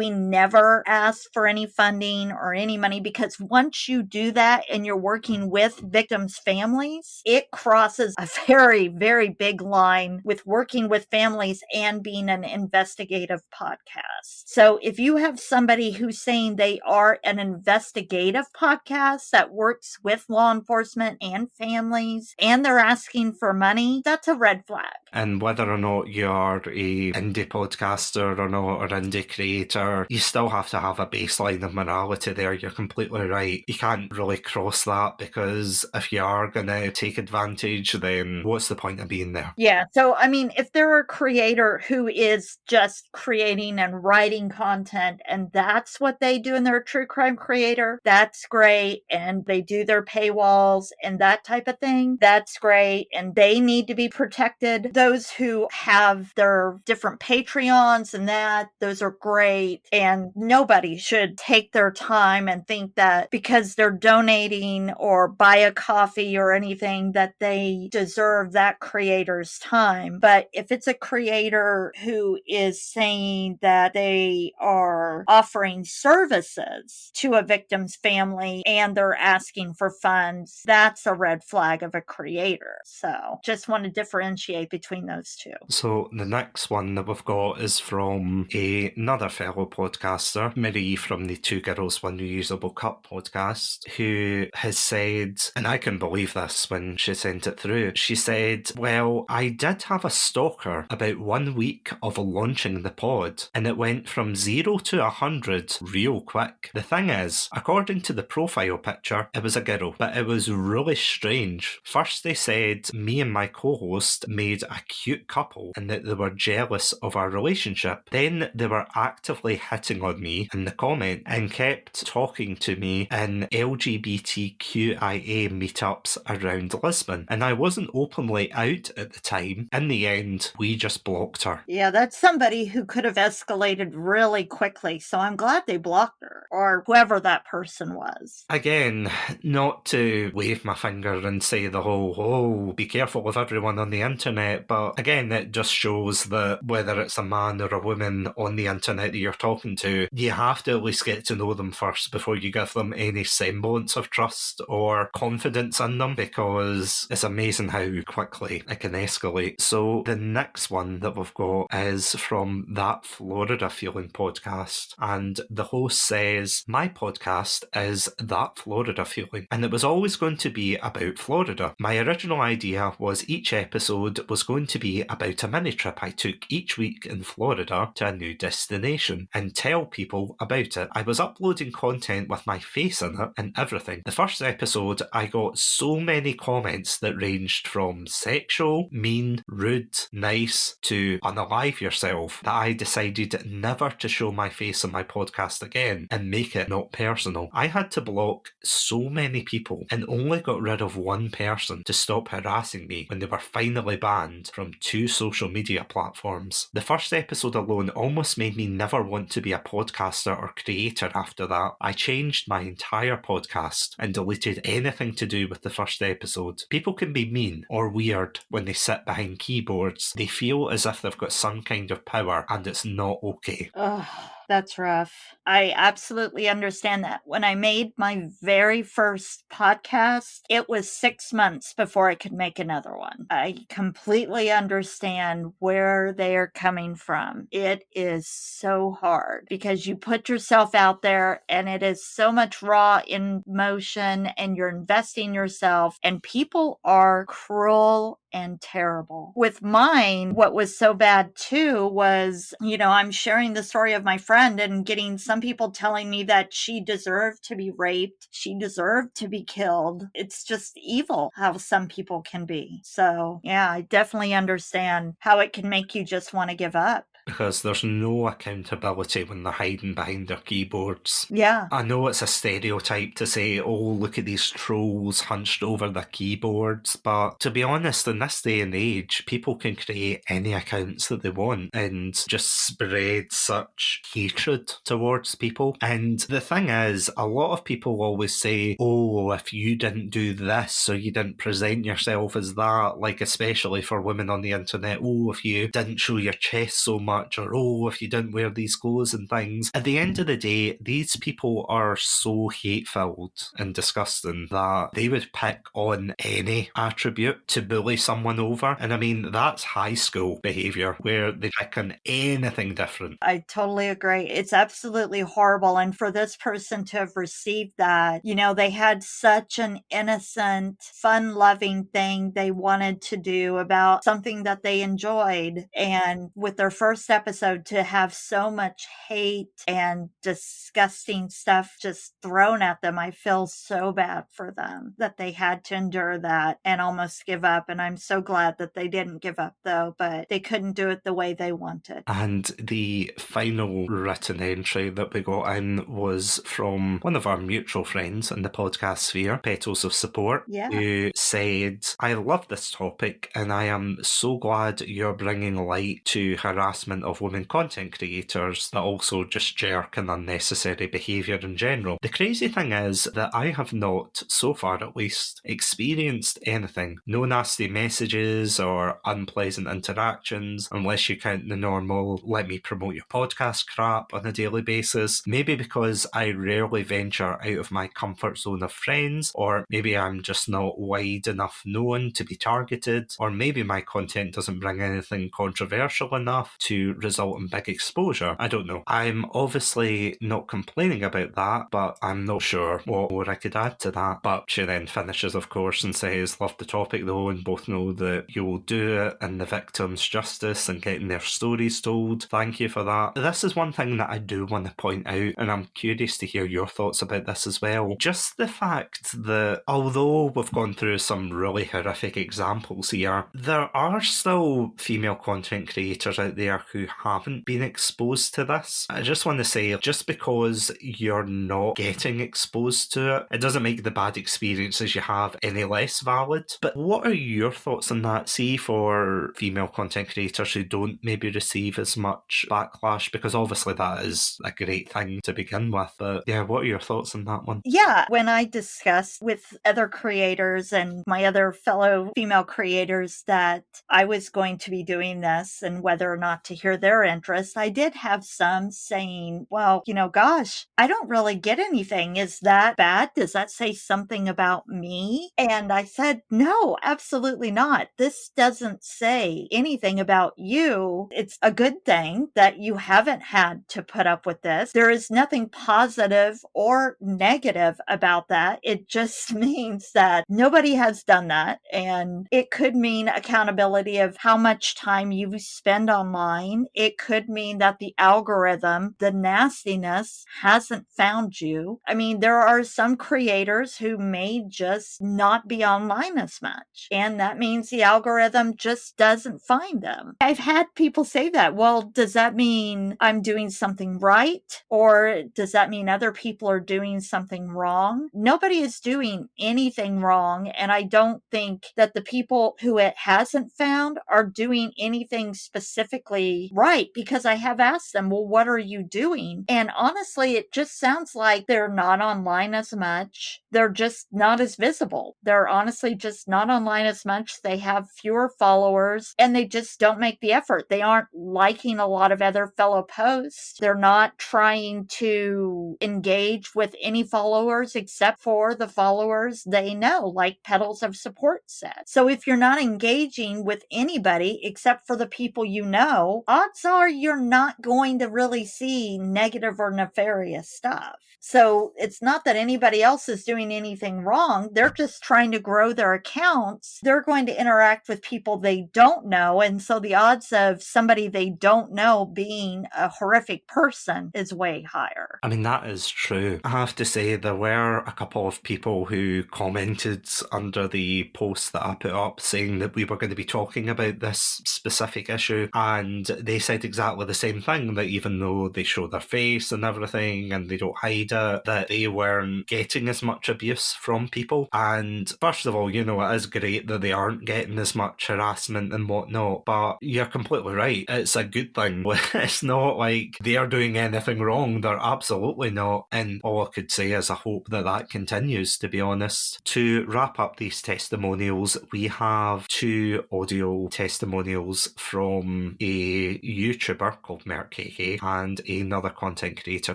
never ask for any funding or any money, because once you do that and you're working with victims' families, it crosses a very, very big line with working with families and being an investigative podcast. So if you have somebody who's saying they are an investigative podcast that works with law enforcement and families and they're asking for money, that's a red flag. And whether or not you're a indie podcaster or not, or indie creator, you still have to have a baseline of morality there. You're completely right. You can't really cross that, because if you are going to take advantage, then what's the point of being there? Yeah. So, I mean, if they're a creator who is just creating and writing content and that's what they do and they're a true crime creator, that's great. And they do their paywalls and that type of thing, that's great. And they need to be protected. Those who have their different Patreons and that, those are great. And nobody should take their time and think that because they're donating or buy a coffee or anything that they deserve that creator's time. But if it's a creator who is saying that they are offering services to a victim's family and they're asking for funds, that's a red flag of a creator. So just want to differentiate between those two. So the next one that we've got is from another fellow podcaster, Marie from the Two Girls One Reusable Cup podcast, who has said, and I can believe this when she sent it through, she said, well, I did have a stalker about 1 week of launching the pod, and it went from 0 to 100 real quick. The thing is, according to the profile picture, it was a girl, but it was really strange. First they said me and my co-host made a cute couple and that they were jealous of our relationship. Then they were actively hitting on me in the comment and kept talking to me in LGBTQIA meetups around Lisbon, and I wasn't openly out at the time. In the end, we just blocked her. Yeah, that's somebody who could have escalated really quickly, so I'm glad they blocked her, or whoever that person was. Again, not to wave my finger and say the whole, oh, be careful with everyone on the internet, but again, it just shows that whether it's a man or a woman on the internet that you're talking to, you have to at least get to know them first before you give them any semblance of trust or confidence in them, because it's amazing how quickly it can escalate. So the next one that we've got is from That Florida Feeling podcast, and the host says, my podcast is That Florida Feeling, and it was always going to be about Florida. My original idea was each episode was going to be about a mini trip I took each week in Florida to a new destination and tell people about it. I was uploading content with my face in it and everything. The first episode, I got so many comments that ranged from sexual, mean, rude, nice to unalive yourself that I decided never to show my face on my podcast again and make it not personal. I had to block so many people and only got rid of one person to stop harassing me when they were finally banned from 2 social media platforms. The first episode alone almost made me never want to be a podcaster or creator after that. I changed my entire podcast and deleted anything to do with the first episode. People can be mean or weird when they sit behind keyboards. They feel as if they've got some kind of power, and it's not okay. Ugh. That's rough. I absolutely understand that. When I made my very first podcast, it was 6 months before I could make another one. I completely understand where they are coming from. It is so hard because you put yourself out there and it is so much raw emotion and you're investing yourself, and people are cruel and terrible. With mine, what was so bad too was, I'm sharing the story of my friend and getting some people telling me that she deserved to be raped, she deserved to be killed. It's just evil how some people can be. So yeah, I definitely understand how it can make you just want to give up. because there's no accountability when they're hiding behind their keyboards. Yeah. I know it's a stereotype to say, oh, look at these trolls hunched over their keyboards, but to be honest, in this day and age, people can create any accounts that they want and just spread such hatred towards people. And the thing is, a lot of people always say, oh, if you didn't do this or you didn't present yourself as that, like especially for women on the internet, oh, if you didn't show your chest so much, or oh, if you didn't wear these clothes and things. At the end of the day, these people are so hate-filled and disgusting that they would pick on any attribute to bully someone over. And I mean, that's high school behaviour where they pick on anything different. I totally agree. It's absolutely horrible. And for this person to have received that, you know, they had such an innocent, fun-loving thing they wanted to do about something that they enjoyed. And with their first episode, to have so much hate and disgusting stuff just thrown at them, I feel so bad for them that they had to endure that and almost give up. And I'm so glad that they didn't give up, though, but they couldn't do it the way they wanted. And the final written entry that we got in was from one of our mutual friends in the podcast sphere, Petals of Support, who said, I love this topic and I am so glad you're bringing light to harassment of women content creators that also just jerk and unnecessary behaviour in general. The crazy thing is that I have not, so far at least, experienced anything. No nasty messages or unpleasant interactions, unless you count the normal let me promote your podcast crap on a daily basis. Maybe because I rarely venture out of my comfort zone of friends, or maybe I'm just not wide enough known to be targeted, or maybe my content doesn't bring anything controversial enough to result in big exposure. I don't know. I'm obviously not complaining about that, but I'm not sure what more I could add to that. But she then finishes, of course, and says, love the topic though, and both know that you will do it in the victims' justice and getting their stories told. Thank you for that. This is one thing that I do want to point out, and I'm curious to hear your thoughts about this as well. Just the fact that although we've gone through some really horrific examples here, there are still female content creators out there who haven't been exposed to this. I just want to say, just because you're not getting exposed to it, it doesn't make the bad experiences you have any less valid. But what are your thoughts on that? See, for female content creators who don't maybe receive as much backlash, because obviously that is a great thing to begin with. But yeah, what are your thoughts on that one? Yeah, when I discussed with other creators and my other fellow female creators that I was going to be doing this and whether or not to hear their interest, I did have some saying, well, you know, gosh, I don't really get anything. Is that bad? Does that say something about me? And I said, no, absolutely not. This doesn't say anything about you. It's a good thing that you haven't had to put up with this. There is nothing positive or negative about that. It just means that nobody has done that. And it could mean accountability of how much time you spend online. It could mean that the algorithm, the nastiness, hasn't found you. I mean, there are some creators who may just not be online as much. And that means the algorithm just doesn't find them. I've had people say that. Well, does that mean I'm doing something right? Or does that mean other people are doing something wrong? Nobody is doing anything wrong. And I don't think that the people who it hasn't found are doing anything specifically right, because I have asked them, well, what are you doing? And honestly, it just sounds like they're not online as much. They're just not as visible. They're honestly just not online as much. They have fewer followers and they just don't make the effort. They aren't liking a lot of other fellow posts. They're not trying to engage with any followers except for the followers they know, like Petals of Support said. So if you're not engaging with anybody except for the people you know, odds are you're not going to really see negative or nefarious stuff. So it's not that anybody else is doing anything wrong. They're just trying to grow their accounts. They're going to interact with people they don't know. And so the odds of somebody they don't know being a horrific person is way higher. I mean, that is true. I have to say, there were a couple of people who commented under the post that I put up saying that we were going to be talking about this specific issue, and they said exactly the same thing, that even though they show their face and everything and they don't hide it, that they weren't getting as much abuse from people. And first of all, it is great that they aren't getting as much harassment and whatnot, but you're completely right. It's a good thing. It's not like they're doing anything wrong. They're absolutely not. And all I could say is I hope that continues, to be honest. To wrap up these testimonials, we have 2 audio testimonials from a YouTuber called MerkKK and another content creator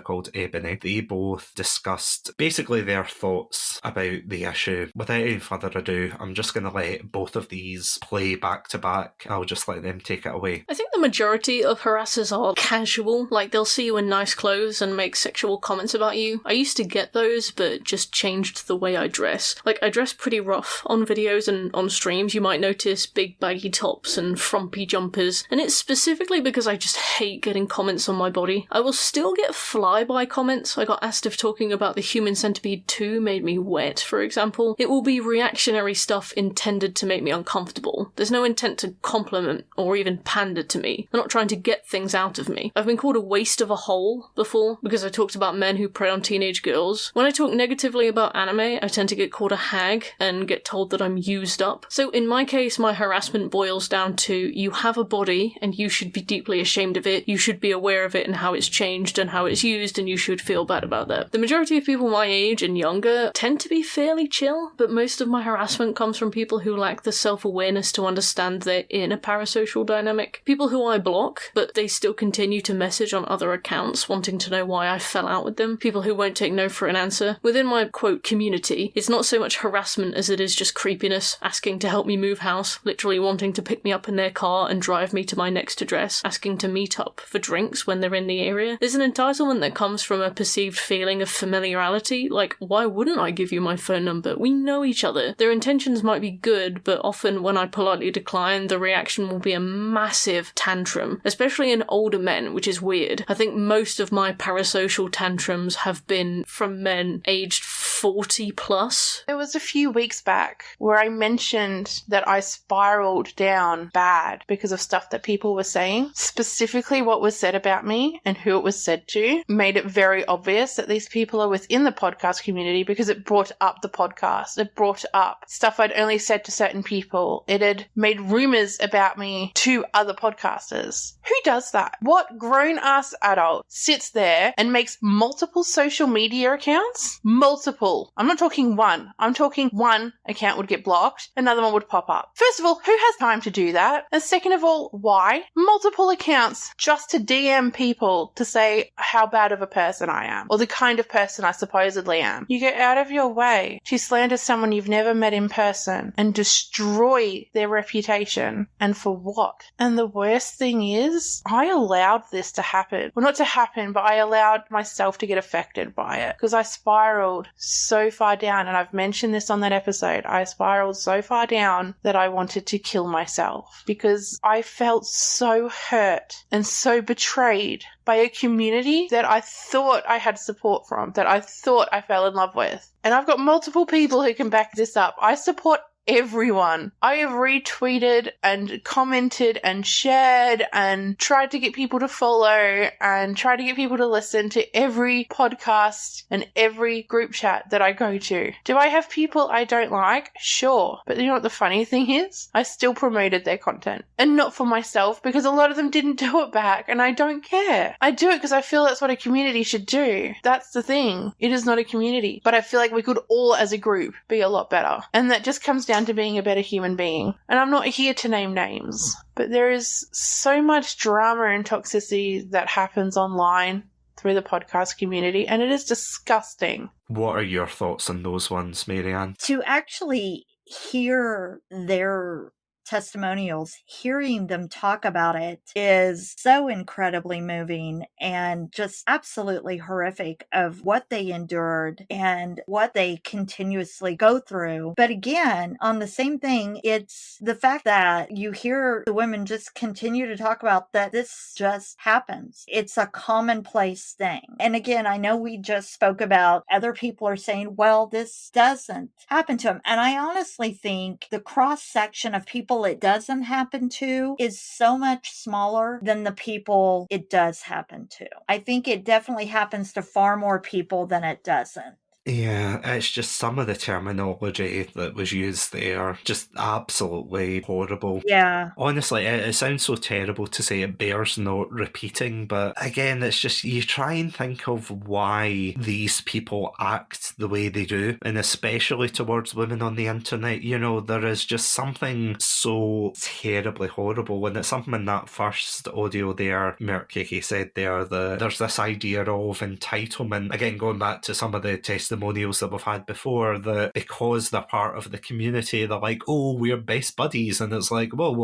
called Ebony. They both discussed basically their thoughts about the issue. Without any further ado, I'm just going to let both of these play back to back. I'll just let them take it away. I think the majority of harassers are casual, like they'll see you in nice clothes and make sexual comments about you. I used to get those, but just changed the way I dress. Like, I dress pretty rough on videos and on streams. You might notice big baggy tops and frumpy jumpers, and it's specifically because I just hate getting comments on my body. I will still get flyby comments. I got asked if talking about the Human Centipede 2 made me wet, for example. It will be reactionary stuff intended to make me uncomfortable. There's no intent to compliment or even pander to me. They're not trying to get things out of me. I've been called a waste of a hole before because I talked about men who prey on teenage girls. When I talk negatively about anime, I tend to get called a hag and get told that I'm used up. So in my case, my harassment boils down to, you have a body and you should be deeply ashamed of it. You should be aware of it and how it's changed and how it's used, and you should feel bad about that. The majority of people my age and younger tend to be fairly chill, but most of my harassment comes from people who lack the self-awareness to understand they're in a parasocial dynamic. People who I block, but they still continue to message on other accounts wanting to know why I fell out with them. People who won't take no for an answer. Within my, quote, community, it's not so much harassment as it is just creepiness, asking to help me move house, literally wanting to pick me up in their car and drive me to my next address, asking to meet up for drinks when they're in the area. There's an entitlement that comes from a perceived feeling of familiarity, like, why wouldn't I give you my phone number? We know each other. Their intentions might be good, but often when I politely decline, the reaction will be a massive tantrum, especially in older men, which is weird. I think most of my parasocial tantrums have been from men aged 40 plus. There was a few weeks back where I mentioned that I spiraled down bad because of stuff that people were saying. Specifically what was said about me and who it was said to made it very obvious that these people are within the podcast community because it brought up the podcast. It brought up stuff I'd only said to certain people. It had made rumors about me to other podcasters. Who does that? What grown-ass adult sits there and makes multiple social media accounts? Multiple. I'm not talking one. I'm talking one account would get blocked, another one would pop up. First of all, who has time to do that? And second of all, why? Multiple accounts just to DM people to say how bad of a person I am, or the kind of person I supposedly am. You go out of your way to slander someone you've never met in person and destroy their reputation. And for what? And the worst thing is, I allowed this to happen. Well, not to happen, but I allowed myself to get affected by it because I spiraled so far down, and I've mentioned this on that episode. I spiraled so far down that I wanted to kill myself because I felt so hurt and so betrayed by a community that I thought I had support from, that I thought I fell in love with. And I've got multiple people who can back this up. I support everyone. I have retweeted and commented and shared and tried to get people to follow and tried to get people to listen to every podcast and every group chat that I go to. Do I have people I don't like? Sure. But you know what the funny thing is? I still promoted their content. And not for myself, because a lot of them didn't do it back, and I don't care. I do it because I feel that's what a community should do. That's the thing. It is not a community. But I feel like we could all as a group be a lot better. And that just comes down to being a better human being. And I'm not here to name names, but there is so much drama and toxicity that happens online through the podcast community, and it is disgusting. What are your thoughts on those ones, Marianne? To actually hear their testimonials, hearing them talk about it is so incredibly moving and just absolutely horrific of what they endured and what they continuously go through. But again, on the same thing, it's the fact that you hear the women just continue to talk about that this just happens. It's a commonplace thing. And again, I know we just spoke about other people are saying, well, this doesn't happen to them. And I honestly think the cross section of people people it doesn't happen to is so much smaller than the people it does happen to. I think it definitely happens to far more people than it doesn't. Yeah, it's just some of the terminology that was used there, just absolutely horrible. Yeah. Honestly, it sounds so terrible to say it bears not repeating, but again, it's just you try and think of why these people act the way they do, and especially towards women on the internet. You know, there is just something so terribly horrible, and it's something in that first audio there, Merkiki said there, there's this idea of entitlement. Again, going back to some of the testimonials that we've had before, that because they're part of the community, they're like, oh, we're best buddies, and it's like, whoa,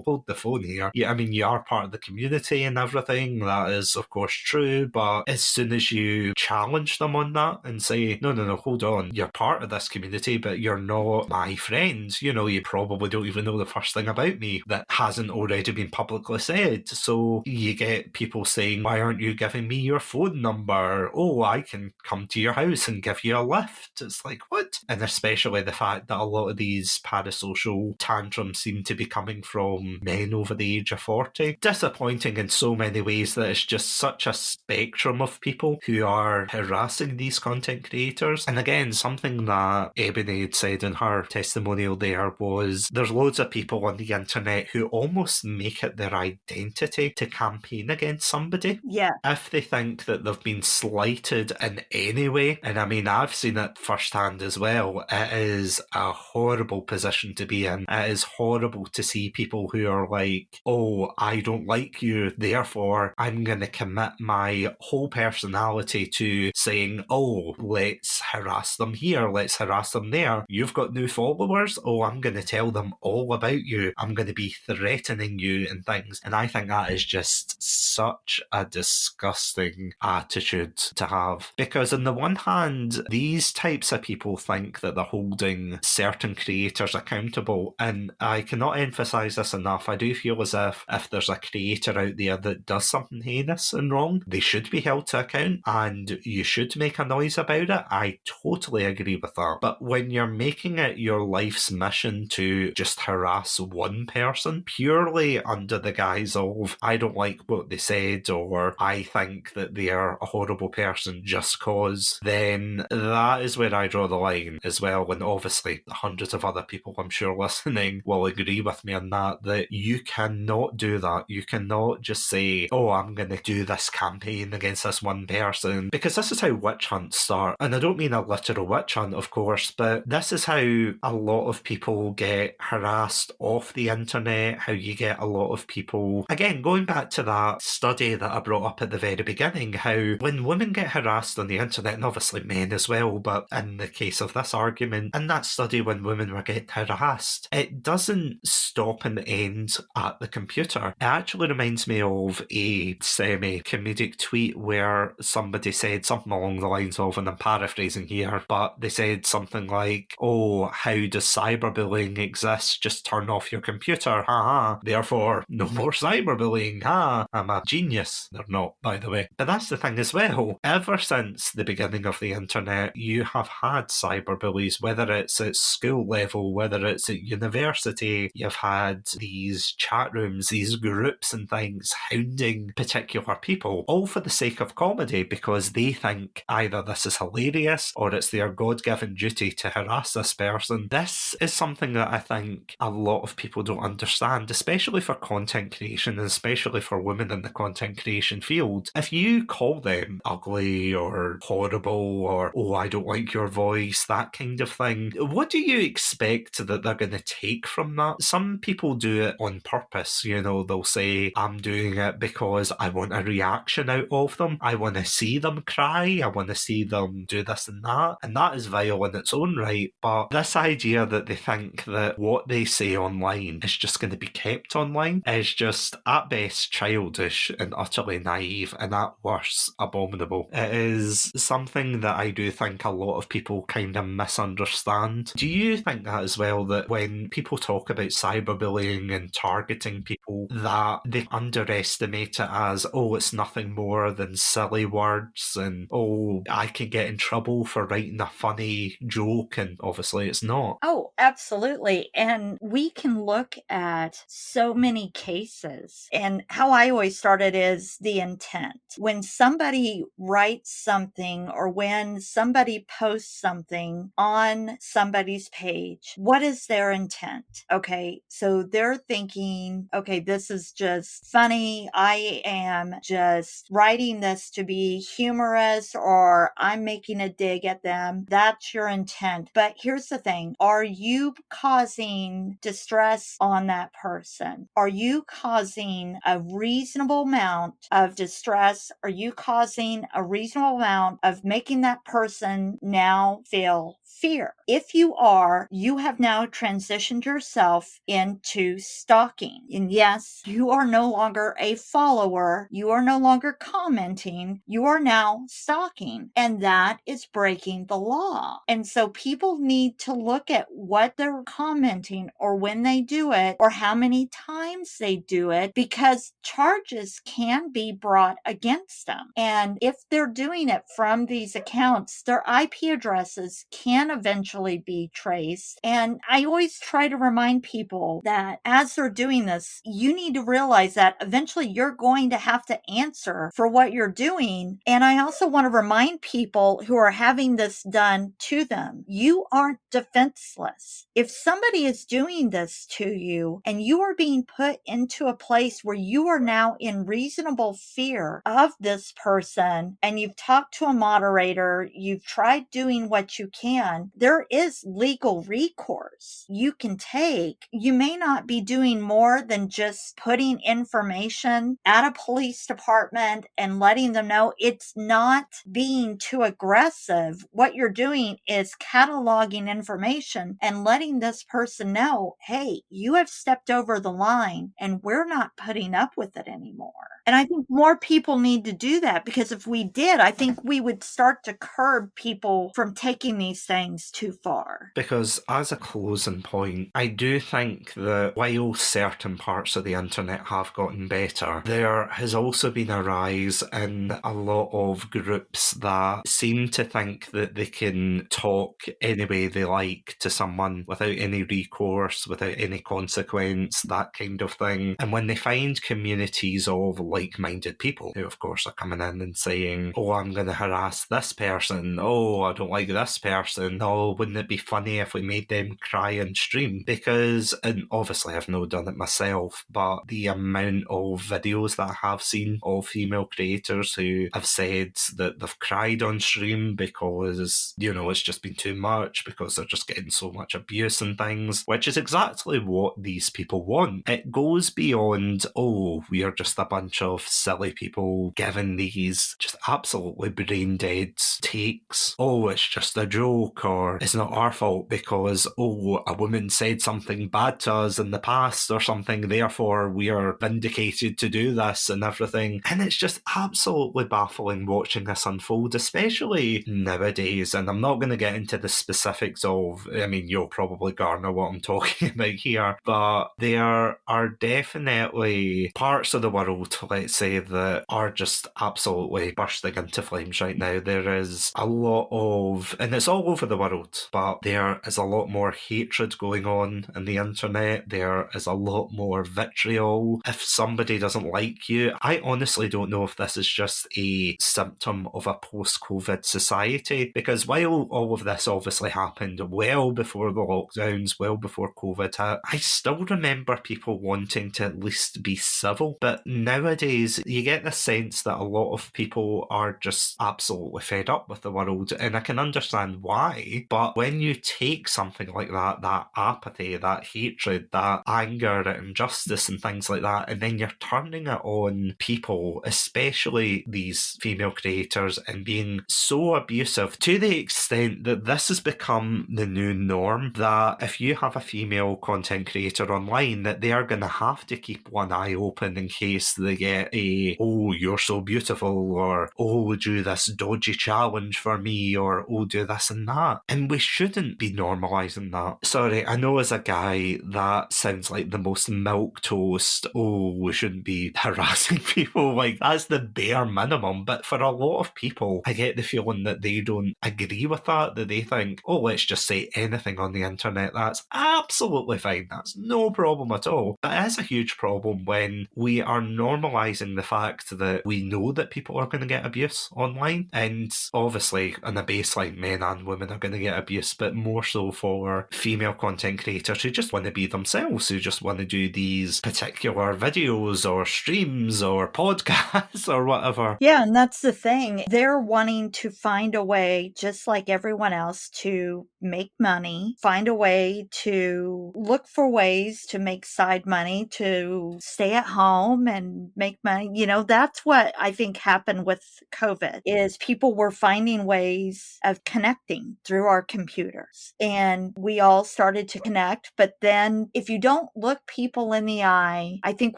hold the phone here. Yeah, I mean, you are part of the community and everything. That is, of course, true. But as soon as you challenge them on that and say, no, hold on, you're part of this community, but you're not my friend. You know, you probably don't even know the first thing about me that hasn't already been publicly said. So you get people saying, why aren't you giving me your phone number? Oh, I can come to your house and give you a lift. It's like, what? And especially the fact that a lot of these parasocial tantrums seem to be coming from men over the age of 40. Disappointing in so many ways that it's just such a spectrum of people who are harassing these content creators. And again, something that Ebony had said in her testimonial there was there's loads of people on the internet who almost make it their identity to campaign against somebody. Yeah. If they think that they've been slighted in any way, and I mean, I've seen it firsthand as well, it is a horrible position to be in. It is horrible to see people who are like, oh, I don't like you, therefore I'm going to commit my whole personality to saying, oh, let's harass them here, let's harass them there. You've got new followers? Oh, I'm going to tell them all about you. I'm going to be threatening you and things. And I think that is just such a disgusting attitude to have. Because on the one hand, these types of people think that they're holding certain creators accountable, and I cannot emphasise this enough. I do feel as if there's a creator out there that does something heinous and wrong, they should be held to account and you should make a noise about it. I totally agree with that. But when you're making it your life's mission to just harass one person purely under the guise of I don't like what they said or I think that they're a horrible person just cause, then that is where I draw the line as well. And obviously hundreds of other people I'm sure listening will agree with me on that you cannot do that. You cannot just say, oh, I'm going to do this campaign against this one person, because this is how witch hunts start. And I don't mean a literal witch hunt, of course, but this is how a lot of people get harassed off the internet, how you get a lot of people, again, going back to that study that I brought up at the very beginning, how when women get harassed on the internet, and obviously men as well, but in the case of this argument, in that study when women were getting harassed, it doesn't stop and end at the computer. It actually reminds me of a semi-comedic tweet where somebody said something along the lines of, and I'm paraphrasing here, but they said something like, oh, how does cyberbullying exist? Just turn off your computer, haha. Therefore, no more cyberbullying, ha. I'm a genius. They're not, by the way. But that's the thing as well. Ever since the beginning of the internet, you have had cyberbullies, whether it's at school level, whether it's at university. You've had these chat rooms, these groups and things hounding particular people, all for the sake of comedy, because they think either this is hilarious or it's their God-given duty to harass this person. This is something that I think a lot of people don't understand, especially for content creation and especially for women in the content creation field. If you call them ugly or horrible or, oh, I don't like your voice, that kind of thing, what do you expect that they're going to take from that? Some people do it on purpose. You know, they'll say, I'm doing it because I want a reaction out of them. I want to see them cry. I want to see them do this and that. And that is vile in its own right. But this idea that they think that what they say online is just going to be kept online is just, at best, childish. foolish and utterly naive, and at worst, abominable. It is something that I do think a lot of people kind of misunderstand. Do you think that as well, that when people talk about cyberbullying and targeting people, that they underestimate it as, oh, it's nothing more than silly words, and oh, I can get in trouble for writing a funny joke, and obviously it's not. Oh, absolutely. And we can look at so many cases. And how I always start it is the intent. When somebody writes something or when somebody posts something on somebody's page, what is their intent? Okay, so they're thinking, okay, this is just funny. I am just writing this to be humorous, or I'm making a dig at them. That's your intent. But here's the thing. Are you causing distress on that person? Are you causing a reasonable amount of distress? Are you causing a reasonable amount of making that person now feel fear? If you are, you have now transitioned yourself into stalking. And yes, you are no longer a follower. You are no longer commenting. You are now stalking. And that is breaking the law. And so people need to look at what they're commenting or when they do it or how many times they do it, because charges can be brought against them. And if they're doing it from these accounts, their IP addresses can eventually be traced. And I always try to remind people that as they're doing this, you need to realize that eventually you're going to have to answer for what you're doing. And I also want to remind people who are having this done to them, you aren't defenseless. If somebody is doing this to you and you are being put into a place where you are now in reasonable fear of this person, and you've talked to a moderator, you've tried doing what you can, there is legal recourse you can take. You may not be doing more than just putting information at a police department and letting them know. It's not being too aggressive. What you're doing is cataloging information and letting this person know, hey, you have stepped over the line and we're not putting up with it anymore. And I think more people need to do that, because if we did, I think we would start to curb people from taking these things too far. Because as a closing point, I do think that while certain parts of the internet have gotten better, there has also been a rise in a lot of groups that seem to think that they can talk any way they like to someone without any recourse, without any consequence, that kind of thing. And when they find communities of like-minded people who, of course, are coming in and saying, oh, I'm going to harass this person, oh, I don't like this person, oh, wouldn't it be funny if we made them cry and stream? Because, and obviously I've not done it myself, but the amount of videos that I have seen of female creators who have said that they've cried on stream because, you know, it's just been too much, because they're just getting so much abuse and things, which is exactly what these people want. It goes beyond, oh, we are just a bunch of silly people giving these just absolutely brain dead takes. Oh, it's just a joke, or it's not our fault because, oh, a woman said something bad to us in the past or something, therefore we are vindicated to do this and everything. And it's just absolutely baffling watching this unfold, especially nowadays. And I'm not going to get into the specifics of, I mean, you'll probably garner what I'm talking about here, but there are definitely parts of the world, let's say, that are just absolutely bursting into flames right now. There is a lot of, and it's all over the world, but there is a lot more hatred going on the internet. There is a lot more vitriol. If somebody doesn't like you, I honestly don't know if this is just a symptom of a post-COVID society, because while all of this obviously happened well before the lockdowns, well before COVID hit, I still remember people wanting to at least be civil. But nowadays, you get the sense that a lot of people are just absolutely fed up with the world, and I can understand why. But when you take something like that, that apathy, that hatred, that anger at injustice and things like that, and then you're turning it on people, especially these female creators, and being so abusive to the extent that this has become the new norm, that if you have a female content creator online, that they are going going to have to keep one eye open in case they get a, oh, you're so beautiful, or, oh, do this dodgy challenge for me, or, oh, do this and that. And we shouldn't be normalising that. Sorry, I know as a guy that sounds like the most milquetoast, oh, we shouldn't be harassing people. Like, that's the bare minimum. But for a lot of people, I get the feeling that they don't agree with that they think, oh, let's just say anything on the internet. That's absolutely fine. That's no problem at all. But it is a huge problem when we are normalising the fact that we know that people are going to get abuse online. And obviously, on a baseline, men and women are going to get abuse, but more so for female content creators who just want to be themselves, who just want to do these particular videos or streams or podcasts or whatever. Yeah, and that's the thing. They're wanting to find a way, just like everyone else, to make money, find a way to look for ways to make side money, to stay at home and make money. You know, that's what I think happened with COVID, is people were finding ways of connecting through our computers. And we all started to connect. But then if you don't look people in the eye, I think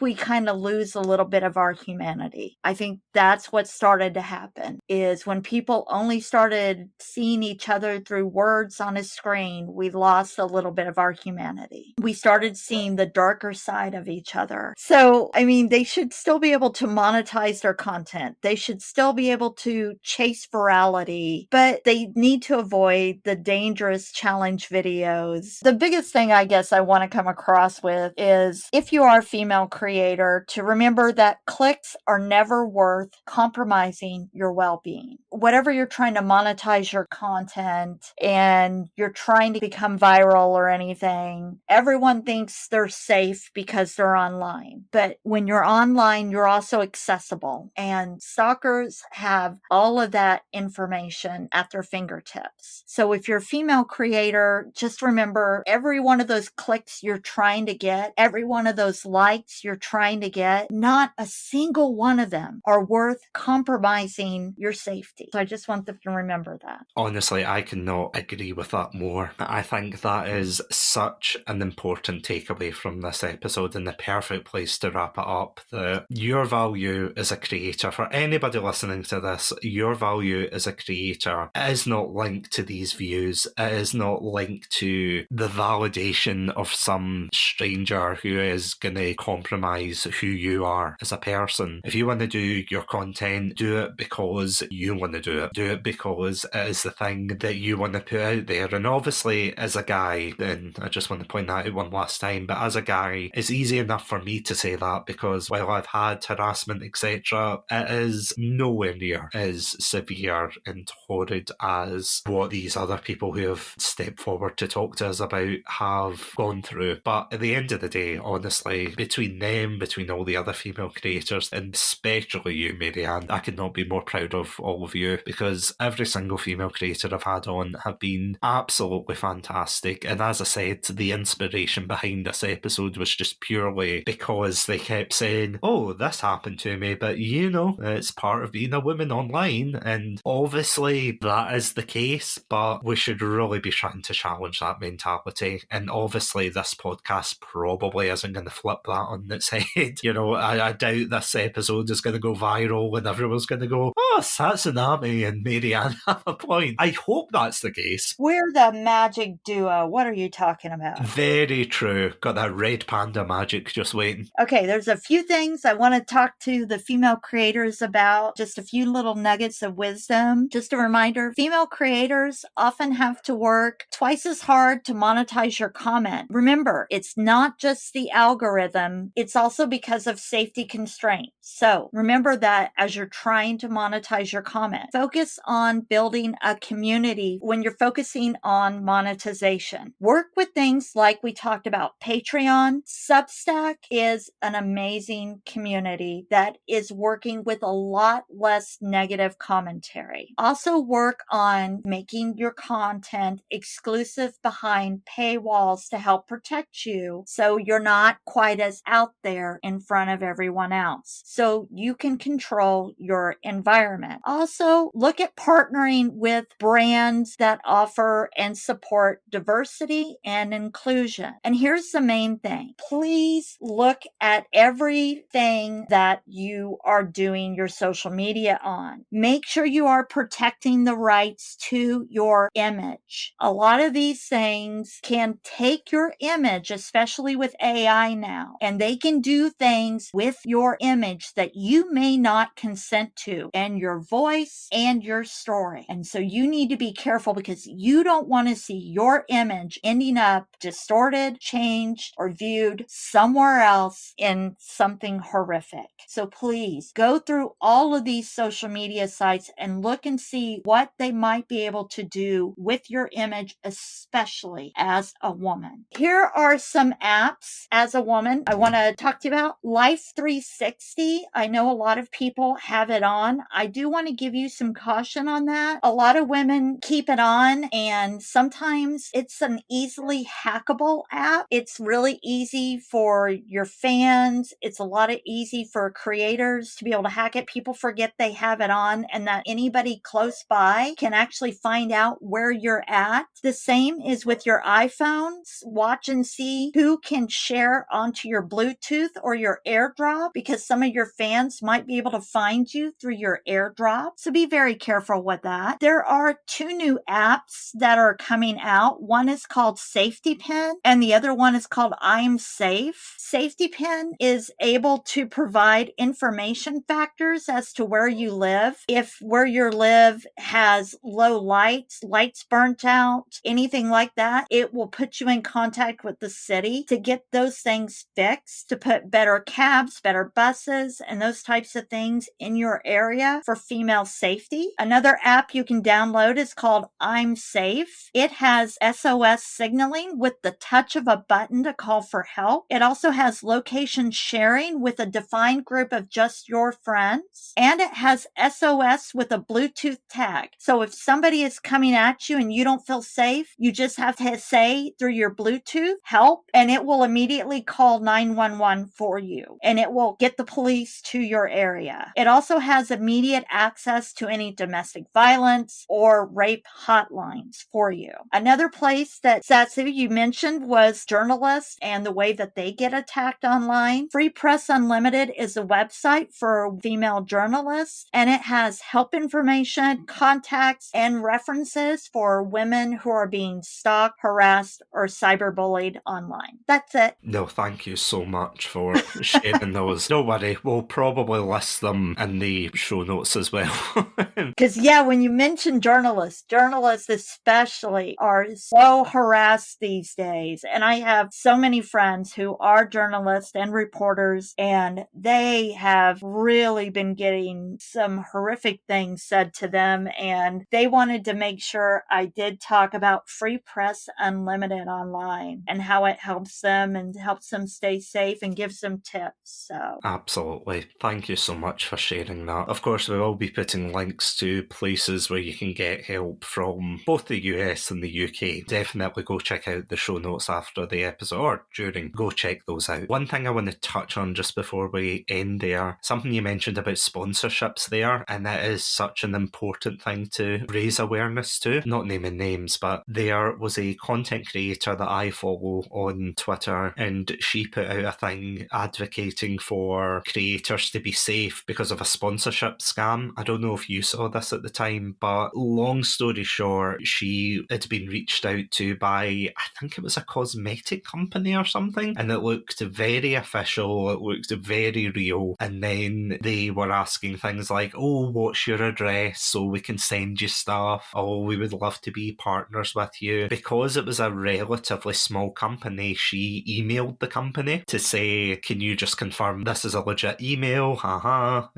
we kind of lose a little bit of our humanity. I think that's what started to happen, is when people only started seeing each other through words on a screen, we lost a little bit of our humanity. We started seeing the darker side of each other. So, I mean, they should still be able to monetize their content. They should still be able to chase virality, but they need to avoid the dangerous challenge videos. The biggest thing I guess I want to come across with is, if you are a female creator, to remember that clicks are never worth compromising your well-being. Whatever you're trying to monetize your content and you're trying to become viral or anything, everyone thinks they're safe because they're online. But when you're online, you're also accessible, and stalkers have all of that information at their fingertips. So if you're a female creator, just remember, every one of those clicks you're trying to get, every one of those likes you're trying to get, not a single one of them are worth compromising your safety. So I just want them to remember that. Honestly, I cannot agree with that more. I think that is such an important takeaway from this episode, and the perfect place to wrap it up, that your value as a creator, for anybody listening to this, your value as a creator is not linked to these views. It is not linked to the validation of some stranger who is going to compromise who you are as a person. If you want to do your content, do it because you want to do it. Do it because it is the thing that you want to put out there. And obviously, as a guy, and I just want to point that out one last time, but as a guy, it's easy enough for me to say that, because while I've had harassment, etc., it is nowhere near as severe and horrid as what these other people who have stepped forward to talk to us about have gone through. But at the end of the day, honestly, between them, between all the other female creators, and especially you, Marianne, I could not be more proud of all of you, because every single female creator I've had on have been absolutely fantastic. And as I said, the inspiration behind this episode was just purely because they kept saying, oh, this happened to me, but you know, it's part of being a woman online. And obviously that is the case, but we should really be trying to challenge that mentality. And obviously this podcast probably isn't going to flip that on its head. You know, I doubt this episode is going to go viral and everyone's going to go, oh, Satsunami and Marianne have a point. I hope that's the case. We're the magic duo. What are you talking about? Very true. Got that red panda magic just waiting. Okay, there's a few things I want to talk to the female creators about. Just a few little nuggets of wisdom. Just a reminder, female creators often have to work twice as hard to monetize your comment. Remember, it's not just the algorithm, it's also because of safety constraints. So remember that as you're trying to monetize your comment. Focus on building a community when you're focusing on monetization. Work with things like we talked about Patreon. Substack is an amazing community that is working with a lot less negative commentary. Also work on making your content exclusive behind paywalls to help protect you, so you're not quite as out there in front of everyone else. So you can control your environment. environment. Also, look at partnering with brands that offer and support diversity and inclusion. And here's the main thing. Please look at everything that you are doing your social media on. Make sure you are protecting the rights to your image. A lot of these things can take your image, especially with AI now, and they can do things with your image that you may not consent to, and your voice and your story. And so you need to be careful because you don't want to see your image ending up distorted, changed, or viewed somewhere else in something horrific. So please go through all of these social media sites and look and see what they might be able to do with your image, especially as a woman. Here are some apps as a woman I want to talk to you about. Life 360. I know a lot of people have it on. I do want to give you some caution on that. A lot of women keep it on, and sometimes it's an easily hackable app. It's really easy for your fans. It's a lot of easy for creators to be able to hack it. People forget they have it on and that anybody close by can actually find out where you're at. The same is with your iPhones. Watch and see who can share onto your Bluetooth or your AirDrop, because some of your fans might be able to find you through your AirDrop. So be very careful with that. There are 2 new apps that are coming out. One is called Safety Pin and the other one is called I'm Safe. Safety Pin is able to provide information factors as to where you live. If where you live has low lights burnt out, anything like that, it will put you in contact with the city to get those things fixed, to put better cabs, better buses, and those types of things in your area for female safety. Another app you can download is called I'm Safe. It has SOS signaling with the touch of a button to call for help. It also has location sharing with a defined group of just your friends. And it has SOS with a Bluetooth tag. So if somebody is coming at you and you don't feel safe, you just have to say through your Bluetooth, help, and it will immediately call 911 for you. And it will get the police to your area. It also has immediate access to any domestic violence or rape hotlines for you. Another place that Satsu you mentioned was journalists and the way that they get attacked online. Free Press Unlimited is a website for female journalists, and it has help information, contacts, and references for women who are being stalked, harassed, or cyberbullied online. That's it. No, thank you so much for sharing those. Don't worry, we'll probably list them in the show notes as well. Because, yeah, when you mention journalists especially are so harassed these days. And I have so many friends who are journalists and reporters, and they have really been getting some horrific things said to them. And they wanted to make sure I did talk about Free Press Unlimited online and how it helps them and helps them stay safe and gives them tips. So Absolutely. Thank you so much for sharing that. Of course, we will be putting links to places where you can get help from both the US and the UK. Definitely go check out the show notes after the episode or during. Go check those out. One thing I want to touch on just before we end there, something you mentioned about sponsorships there, and that is such an important thing to raise awareness to. Not naming names, but there was a content creator that I follow on Twitter, and she put out a thing advocating for creators to be safe because of a sponsorship scam. I don't know if you saw this at the time, but long story short, she had been reached out to by, I think it was a cosmetic company or something, and it looked very official, it looked very real, and then they were asking things like, oh, what's your address so we can send you stuff, oh, we would love to be partners with you. Because it was a relatively small company, she emailed the company to say, can you just confirm this is a legit email,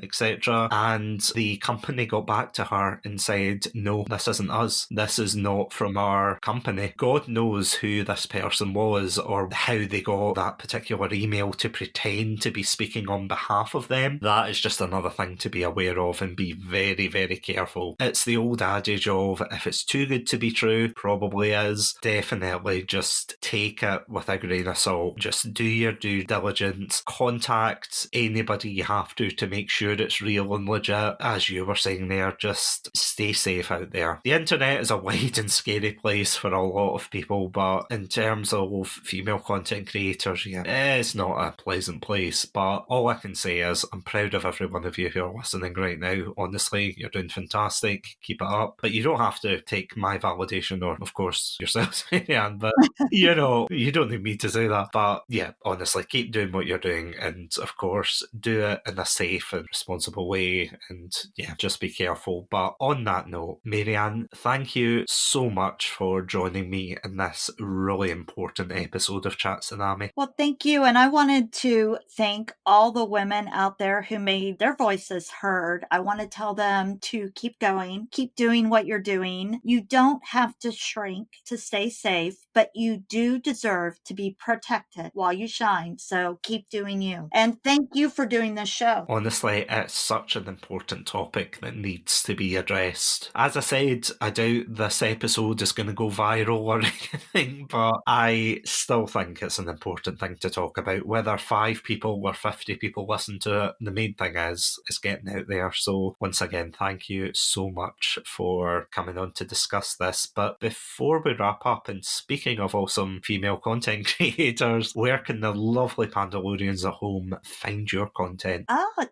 etc. And the company got back to her and said, no, this isn't us, this is not from our company. God knows who this person was or how they got that particular email to pretend to be speaking on behalf of them. That is just another thing to be aware of and be very, very careful. It's the old adage of, if it's too good to be true, probably is. Definitely just take it with a grain of salt. Just do your due diligence. Contact anybody you have to make sure it's real and legit. But as you were saying there, just stay safe out there. The internet is a wide and scary place for a lot of people, but in terms of female content creators, yeah, it's not a pleasant place. But all I can say is I'm proud of every one of you who are listening right now. Honestly, you're doing fantastic. Keep it up. But you don't have to take my validation or, of course, yourselves, Marianne, but you know, you don't need me to say that. But yeah, honestly, keep doing what you're doing, and of course, do it in a safe and responsible way, and yeah, just be careful. But on that note, Marianne, thank you so much for joining me in this really important episode of Chat Tsunami. Well, thank you. And I wanted to thank all the women out there who made their voices heard. I want to tell them to keep going, keep doing what you're doing. You don't have to shrink to stay safe, but you do deserve to be protected while you shine. So keep doing you. And thank you for doing this show. Honestly, it's such an important topic that needs to be addressed. As I said, I doubt this episode is going to go viral or anything, but I still think it's an important thing to talk about. Whether 5 people or 50 people listen to it, the main thing is getting out there. So once again, thank you so much for coming on to discuss this. But before we wrap up, and speaking of awesome female content creators, where can the lovely Pandalorians at home find your content?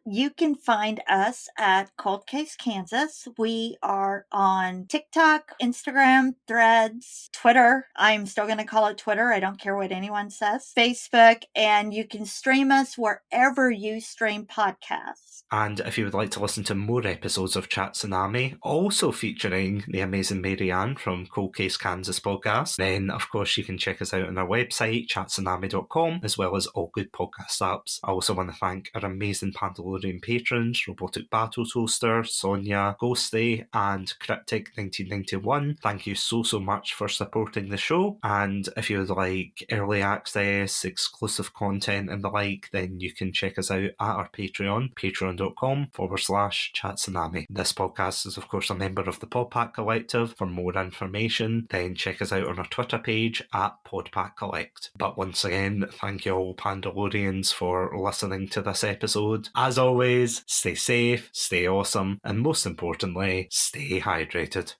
You can find us at Cold Case Kansas. We are on TikTok, Instagram, Threads, Twitter. I'm still going to call it Twitter. I don't care what anyone says. Facebook, and you can stream us wherever you stream podcasts. And if you would like to listen to more episodes of Chat Tsunami, also featuring the amazing Marianne from Cold Case Kansas podcast, then of course you can check us out on our website, chattsunami.com, as well as all good podcast apps. I also want to thank our amazing Pandalorian patrons, Robotic Battle Toaster, Sonia, Ghostie, and Cryptic1991. Thank you so much for supporting the show. And if you would like early access, exclusive content and the like, then you can check us out at our Patreon, patreon.com/Chat Tsunami. This podcast is of course a member of the Podpack Collective. For more information, then check us out on our Twitter page at Podpack Collect. But once again, thank you all Pandalorians for listening to this episode. As always, stay safe, stay awesome, and most importantly, stay hydrated.